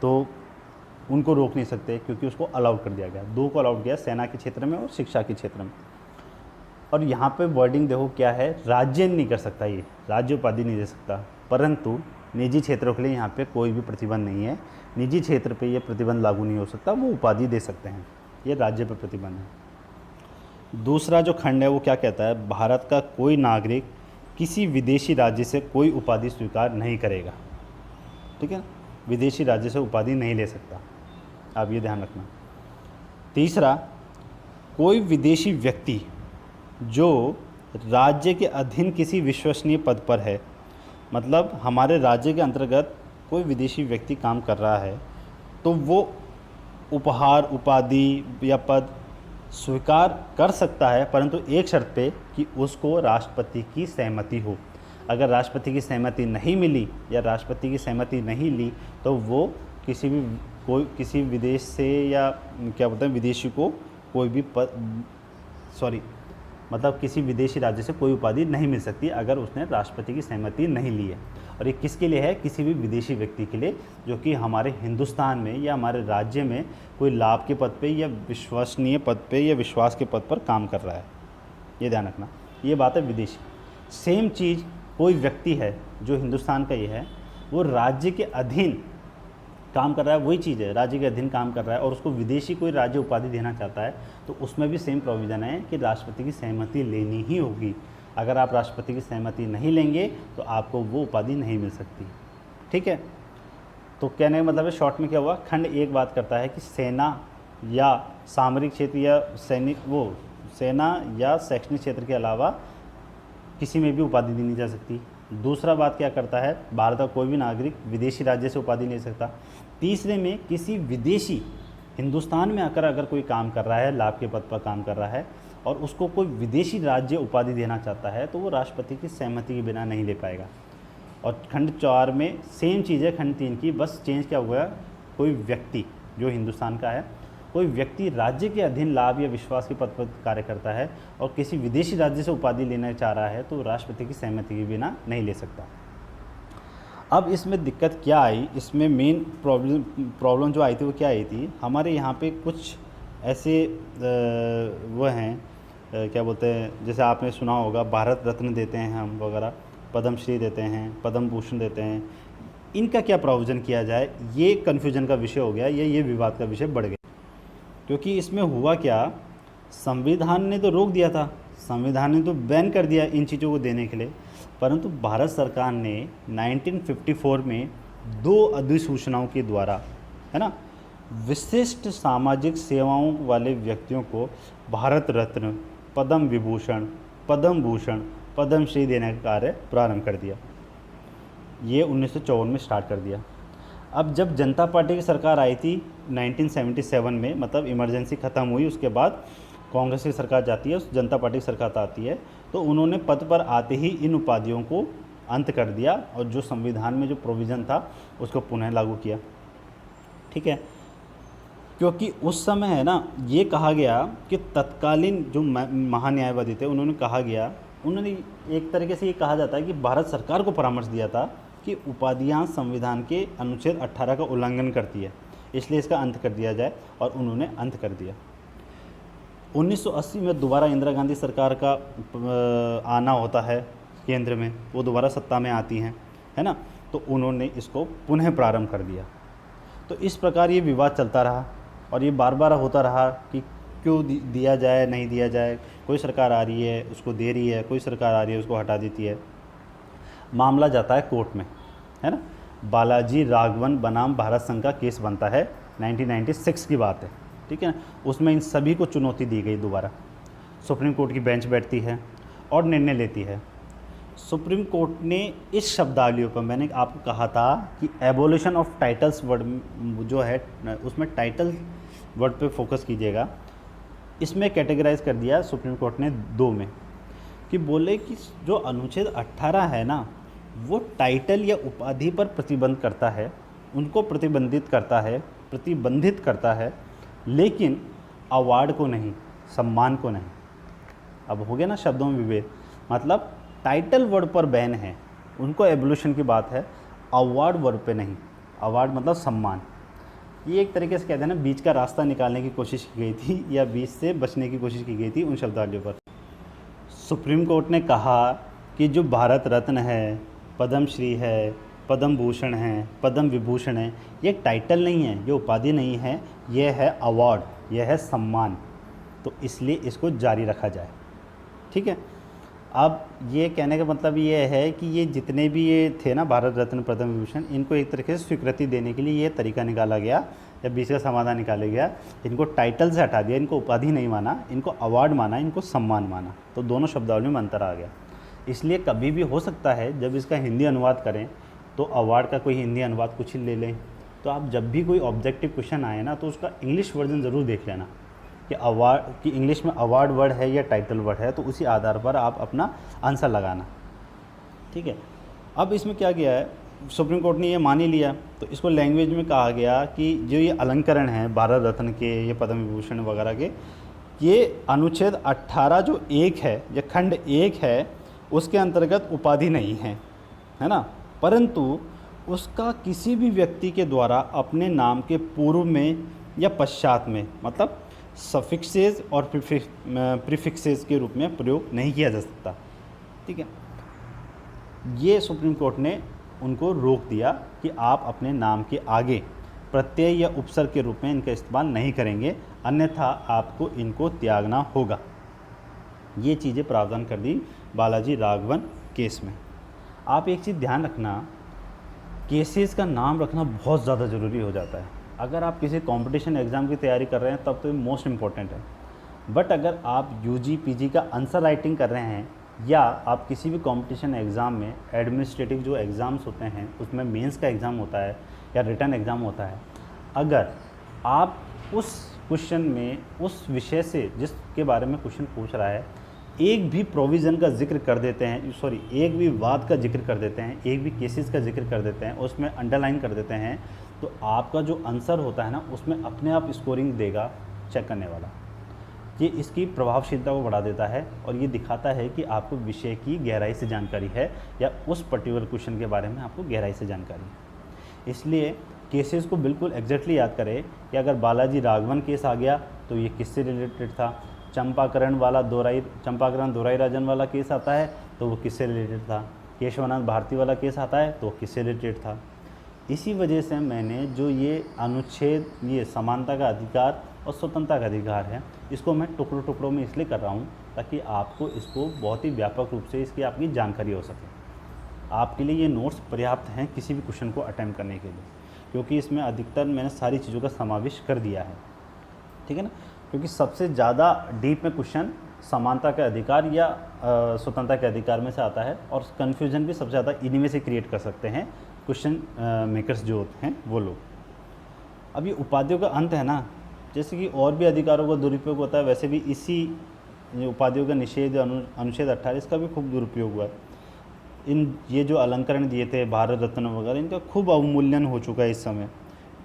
तो उनको रोक नहीं सकते क्योंकि उसको अलाउड कर दिया गया। दो को अलाउड किया, सेना के क्षेत्र में और शिक्षा के क्षेत्र में। और यहाँ पे वर्डिंग देखो क्या है, राज्य नहीं कर सकता, ये राज्य उपाधि नहीं दे सकता, परंतु निजी क्षेत्रों के लिए यहाँ पे कोई भी प्रतिबंध नहीं है। निजी क्षेत्र पे ये प्रतिबंध लागू नहीं हो सकता, वो उपाधि दे सकते हैं, ये राज्य पे प्रतिबंध है। दूसरा जो खंड है वो क्या कहता है, भारत का कोई नागरिक किसी विदेशी राज्य से कोई उपाधि स्वीकार नहीं करेगा। ठीक है, विदेशी राज्य से उपाधि नहीं ले सकता, आप ये ध्यान रखना। तीसरा, कोई विदेशी व्यक्ति जो राज्य के अधीन किसी विश्वसनीय पद पर है, मतलब हमारे राज्य के अंतर्गत कोई विदेशी व्यक्ति काम कर रहा है तो वो उपहार, उपाधि या पद स्वीकार कर सकता है, परंतु एक शर्त पे कि उसको राष्ट्रपति की सहमति हो। अगर राष्ट्रपति की सहमति नहीं मिली या राष्ट्रपति की सहमति नहीं ली तो वो किसी विदेश से या क्या बोलते हैं विदेशी को कोई भी मतलब किसी विदेशी राज्य से कोई उपाधि नहीं मिल सकती अगर उसने राष्ट्रपति की सहमति नहीं ली है। और ये किसके लिए है, किसी भी विदेशी व्यक्ति के लिए जो कि हमारे हिंदुस्तान में या हमारे राज्य में कोई लाभ के पद पे या विश्वसनीय पद पे या विश्वास के पद पर काम कर रहा है, ये ध्यान रखना। ये बात है विदेशी। सेम चीज़ कोई व्यक्ति है जो हिंदुस्तान का ये है, वो राज्य के अधीन काम कर रहा है, वही चीज़ है, राज्य के अधीन काम कर रहा है और उसको विदेशी कोई राज्य उपाधि देना चाहता है तो उसमें भी सेम प्रोविज़न है कि राष्ट्रपति की सहमति लेनी ही होगी। अगर आप राष्ट्रपति की सहमति नहीं लेंगे तो आपको वो उपाधि नहीं मिल सकती। ठीक है, तो कहने का मतलब है शॉर्ट में क्या हुआ, खंड एक बात करता है कि सेना या सामरिक क्षेत्र या सेना या शैक्षणिक क्षेत्र के अलावा किसी में भी उपाधि दी नहीं जा सकती। दूसरा बात क्या करता है, भारत का कोई भी नागरिक विदेशी राज्य से उपाधि नहीं ले सकता। तीसरे में किसी विदेशी हिंदुस्तान में आकर अगर कोई काम कर रहा है, लाभ के पद पर काम कर रहा है और उसको कोई विदेशी राज्य उपाधि देना चाहता है तो वो राष्ट्रपति की सहमति के बिना नहीं ले पाएगा। और खंड 4 में सेम चीज़ है खंड 3 की, बस चेंज क्या हुआ, कोई व्यक्ति जो हिंदुस्तान का है, कोई व्यक्ति राज्य के अधीन लाभ या विश्वास के पद पर कार्य करता है और किसी विदेशी राज्य से उपाधि लेना चाह रहा है तो राष्ट्रपति की सहमति के बिना नहीं ले सकता। अब इसमें दिक्कत क्या आई, इसमें मेन प्रॉब्लम जो आई थी वो क्या आई थी, हमारे यहाँ पे कुछ ऐसे वो हैं क्या बोलते हैं, जैसे आपने सुना होगा भारत रत्न देते हैं हम वगैरह, पद्मश्री देते हैं, पद्म भूषण देते हैं, इनका क्या प्रोविज़न किया जाए, ये कन्फ्यूजन का विषय हो गया, ये विवाद का विषय बढ़ गया। क्योंकि इसमें हुआ क्या, संविधान ने तो रोक दिया था, संविधान ने तो बैन कर दिया इन चीज़ों को देने के लिए, परंतु भारत सरकार ने 1954 में 2 अधिसूचनाओं के द्वारा, है ना, विशिष्ट सामाजिक सेवाओं वाले व्यक्तियों को भारत रत्न, पद्म विभूषण, पद्म भूषण, पद्मश्री देने का कार्य प्रारंभ कर दिया। ये 1954 में स्टार्ट कर दिया। अब जब जनता पार्टी की सरकार आई थी 1977 में, मतलब इमरजेंसी ख़त्म हुई, उसके बाद कांग्रेस की सरकार जाती है, उस जनता पार्टी की सरकार आती है, तो उन्होंने पद पर आते ही इन उपाधियों को अंत कर दिया और जो संविधान में जो प्रोविज़न था उसको पुनः लागू किया। ठीक है, क्योंकि उस समय है ना ये कहा गया कि तत्कालीन जो महान्यायवादी थे उन्होंने एक तरीके से ये कहा जाता है कि भारत सरकार को परामर्श दिया था कि उपाधियां संविधान के अनुच्छेद 18 का उल्लंघन करती है, इसलिए इसका अंत कर दिया जाए, और उन्होंने अंत कर दिया। 1980 में दोबारा इंदिरा गांधी सरकार का आना होता है केंद्र में, वो दोबारा सत्ता में आती हैं, है ना, तो उन्होंने इसको पुनः प्रारंभ कर दिया। तो इस प्रकार ये विवाद चलता रहा और ये बार बार होता रहा कि क्यों दिया जाए नहीं दिया जाए, कोई सरकार आ रही है उसको दे रही है, कोई सरकार आ रही है उसको हटा देती है। मामला जाता है कोर्ट में, है ना। बालाजी राघवन बनाम भारत संघ का केस बनता है, 1996 की बात है, ठीक है ना। उसमें इन सभी को चुनौती दी गई दोबारा। सुप्रीम कोर्ट की बेंच बैठती है और निर्णय लेती है। सुप्रीम कोर्ट ने इस शब्दावलियों पर, मैंने आपको कहा था कि एबोलिशन ऑफ टाइटल्स वर्ड जो है उसमें टाइटल वर्ड पे फोकस कीजिएगा, इसमें कैटेगराइज कर दिया सुप्रीम कोर्ट ने दो में, कि बोले कि जो अनुच्छेद 18 है ना, वो टाइटल या उपाधि पर प्रतिबंध करता है, उनको प्रतिबंधित करता है, लेकिन अवार्ड को नहीं, सम्मान को नहीं। अब हो गया ना शब्दों में विभेद, मतलब टाइटल वर्ड पर बैन है, उनको एवोल्यूशन की बात है, अवार्ड वर्ड पे नहीं। अवार्ड मतलब सम्मान। ये एक तरीके से कहते हैं ना, बीच का रास्ता निकालने की कोशिश की गई थी या बीच से बचने की कोशिश की गई थी उन शब्दावलियों पर। सुप्रीम कोर्ट ने कहा कि जो भारत रत्न है, पद्म श्री है, पद्म भूषण है, पद्म विभूषण है, ये टाइटल नहीं है, ये उपाधि नहीं है, ये है अवार्ड, यह है सम्मान, तो इसलिए इसको जारी रखा जाए, ठीक है। अब ये कहने का मतलब ये है कि ये जितने भी ये थे ना भारत रत्न, पद्म विभूषण, इनको एक तरीके से स्वीकृति देने के लिए ये तरीका निकाला गया या बीच का समाधान निकाला गया। इनको टाइटल से हटा दिया, इनको उपाधि नहीं माना, इनको अवार्ड माना, इनको सम्मान माना, तो दोनों शब्दावली में अंतर आ गया। इसलिए कभी भी हो सकता है जब इसका हिंदी अनुवाद करें तो अवार्ड का कोई हिंदी अनुवाद कुछ ही ले लें, तो आप जब भी कोई ऑब्जेक्टिव क्वेश्चन आए ना तो उसका इंग्लिश वर्जन ज़रूर देख लेना कि अवार्ड कि इंग्लिश में अवार्ड वर्ड है या टाइटल वर्ड है, तो उसी आधार पर आप अपना आंसर लगाना, ठीक है। अब इसमें क्या किया है, सुप्रीम कोर्ट ने ये मान ही लिया, तो इसको लैंग्वेज में कहा गया कि जो ये अलंकरण हैं भारत रत्न के, ये पद्म विभूषण वगैरह के, ये अनुच्छेद 18 जो 1 है या खंड 1 है उसके अंतर्गत उपाधि नहीं है ना, परंतु उसका किसी भी व्यक्ति के द्वारा अपने नाम के पूर्व में या पश्चात में, मतलब सफिक्सेस और प्रीफिक्सेस के रूप में प्रयोग नहीं किया जा सकता, ठीक है। ये सुप्रीम कोर्ट ने उनको रोक दिया कि आप अपने नाम के आगे प्रत्यय या उपसर्ग के रूप में इनका इस्तेमाल नहीं करेंगे, अन्यथा आपको इनको त्यागना होगा। ये चीज़ें प्रावधान कर दी बालाजी राघवन केस में। आप एक चीज़ ध्यान रखना, केसेस का नाम रखना बहुत ज़्यादा ज़रूरी हो जाता है। अगर आप किसी कंपटीशन एग्ज़ाम की तैयारी कर रहे हैं तब तो ये मोस्ट इम्पॉर्टेंट है, बट अगर आप यूजी पीजी का आंसर राइटिंग कर रहे हैं या आप किसी भी कंपटीशन एग्ज़ाम में, एडमिनिस्ट्रेटिव जो एग्ज़ाम्स होते हैं उसमें मेंस का एग्ज़ाम होता है या रिटन एग्ज़ाम होता है, अगर आप उस क्वेश्चन में उस विषय से जिसके बारे में क्वेश्चन पूछ रहा है एक भी प्रोविज़न का जिक्र कर देते हैं, सॉरी एक भी वाद का जिक्र कर देते हैं, एक भी केसेस का जिक्र कर देते हैं, उसमें अंडरलाइन कर देते हैं, तो आपका जो आंसर होता है ना उसमें अपने आप स्कोरिंग देगा चेक करने वाला। ये इसकी प्रभावशीलता को बढ़ा देता है और ये दिखाता है कि आपको विषय की गहराई से जानकारी है या उस पर्टिकुलर क्वेश्चन के बारे में आपको गहराई से जानकारी है। इसलिए केसेस को बिल्कुल एग्जैक्टली याद करें कि अगर बालाजी राघवन केस आ गया तो ये किससे रिलेटेड था, चंपाकरण दोराई राजन वाला केस आता है तो वो किससे रिलेटेड था, केशवानंद भारती वाला केस आता है तो किससे रिलेटेड था। इसी वजह से मैंने जो ये अनुच्छेद, ये समानता का अधिकार और स्वतंत्रता का अधिकार है, इसको मैं टुकड़ों टुकड़ों में इसलिए कर रहा हूँ ताकि आपको इसको बहुत ही व्यापक रूप से इसकी आपकी जानकारी हो सके। आपके लिए ये नोट्स पर्याप्त हैं किसी भी क्वेश्चन को अटेम्प्ट करने के लिए, क्योंकि इसमें अधिकतर मैंने सारी चीज़ों का समावेश कर दिया है, ठीक है ना। क्योंकि सबसे ज़्यादा डीप में क्वेश्चन समानता के अधिकार या स्वतंत्रता के अधिकार में से आता है और कन्फ्यूजन भी सबसे ज़्यादा इन्हीं में से क्रिएट कर सकते हैं क्वेश्चन मेकर्स जो होते हैं वो लोग। अब ये उपाधियों का अंत है ना, जैसे कि और भी अधिकारों का दुरुपयोग होता है, वैसे भी इसी उपाधियों का निषेध अनुच्छेद 18 इसका भी खूब दुरुपयोग हुआ है। ये जो अलंकरण दिए थे भारत रत्न वगैरह, इनका खूब अवमूल्यन हो चुका है इस समय।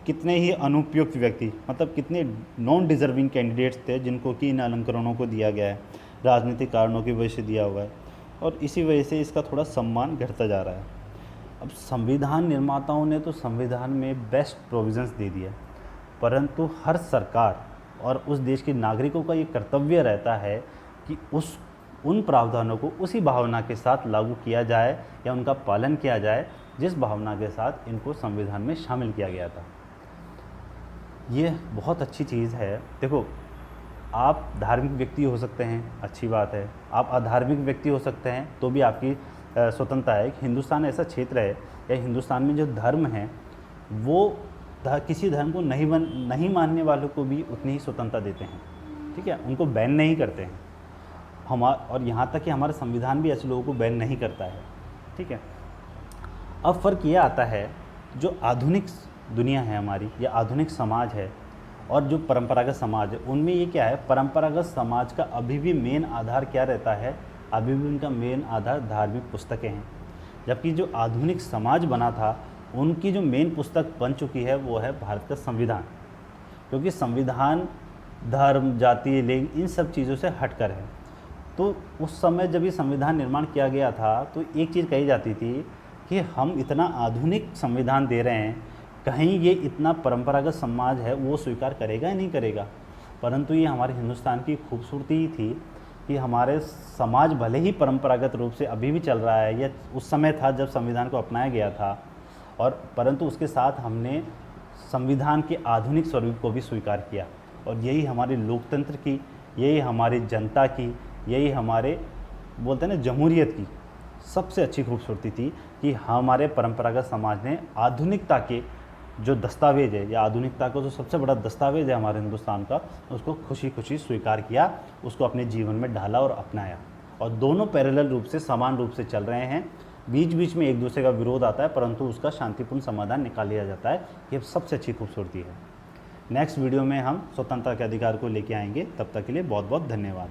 कितने ही अनुपयुक्त व्यक्ति, मतलब कितने नॉन डिज़र्विंग कैंडिडेट्स थे जिनको कि इन अलंकरणों को दिया गया है, राजनीतिक कारणों की वजह से दिया हुआ है, और इसी वजह से इसका थोड़ा सम्मान घटता जा रहा है। अब संविधान निर्माताओं ने तो संविधान में बेस्ट प्रोविज़न्स दे दिया, परंतु हर सरकार और उस देश के नागरिकों का ये कर्तव्य रहता है कि उन प्रावधानों को उसी भावना के साथ लागू किया जाए या उनका पालन किया जाए जिस भावना के साथ इनको संविधान में शामिल किया गया था। ये बहुत अच्छी चीज़ है। देखो, आप धार्मिक व्यक्ति हो सकते हैं, अच्छी बात है, आप अधार्मिक व्यक्ति हो सकते हैं, तो भी आपकी स्वतंत्रता है। हिंदुस्तान ऐसा क्षेत्र है या हिंदुस्तान में जो धर्म है वो किसी धर्म को नहीं मानने वालों को भी उतनी ही स्वतंत्रता देते हैं, ठीक है, उनको बैन नहीं करते हैं। और यहाँ तक कि हमारा संविधान भी ऐसे लोगों को बैन नहीं करता है, ठीक है। अब फ़र्क ये आता है, जो आधुनिक दुनिया है हमारी या आधुनिक समाज है और जो परंपरागत समाज है, उनमें ये क्या है, परंपरागत समाज का अभी भी मेन आधार क्या रहता है, अभी भी उनका मेन आधार धार्मिक पुस्तकें हैं। जबकि जो आधुनिक समाज बना था, उनकी जो मेन पुस्तक बन चुकी है वो है भारत का संविधान, क्योंकि संविधान धर्म, जाति, लिंग इन सब चीज़ों से हटकर है। तो उस समय जब ये संविधान निर्माण किया गया था तो एक चीज़ कही जाती थी कि हम इतना आधुनिक संविधान दे रहे हैं, कहीं ये इतना परंपरागत समाज है वो स्वीकार करेगा या नहीं करेगा। परंतु ये हमारे हिंदुस्तान की खूबसूरती ही थी कि हमारे समाज भले ही परंपरागत रूप से अभी भी चल रहा है, या उस समय था जब संविधान को अपनाया गया था, और परंतु उसके साथ हमने संविधान के आधुनिक स्वरूप को भी स्वीकार किया। और यही हमारे लोकतंत्र की, यही हमारी जनता की, यही हमारे बोलते हैं ना जमहूरियत की सबसे अच्छी खूबसूरती थी कि हमारे परंपरागत समाज ने आधुनिकता के जो दस्तावेज है या आधुनिकता का जो सबसे बड़ा दस्तावेज है हमारे हिंदुस्तान का, उसको खुशी खुशी स्वीकार किया, उसको अपने जीवन में ढाला और अपनाया। और दोनों पैरेलल रूप से, समान रूप से चल रहे हैं। बीच बीच में एक दूसरे का विरोध आता है, परंतु उसका शांतिपूर्ण समाधान निकाल लिया जाता है। ये सबसे अच्छी खूबसूरती है। नेक्स्ट वीडियो में हम स्वतंत्रता के अधिकार को लेके आएंगे। तब तक के लिए बहुत बहुत धन्यवाद।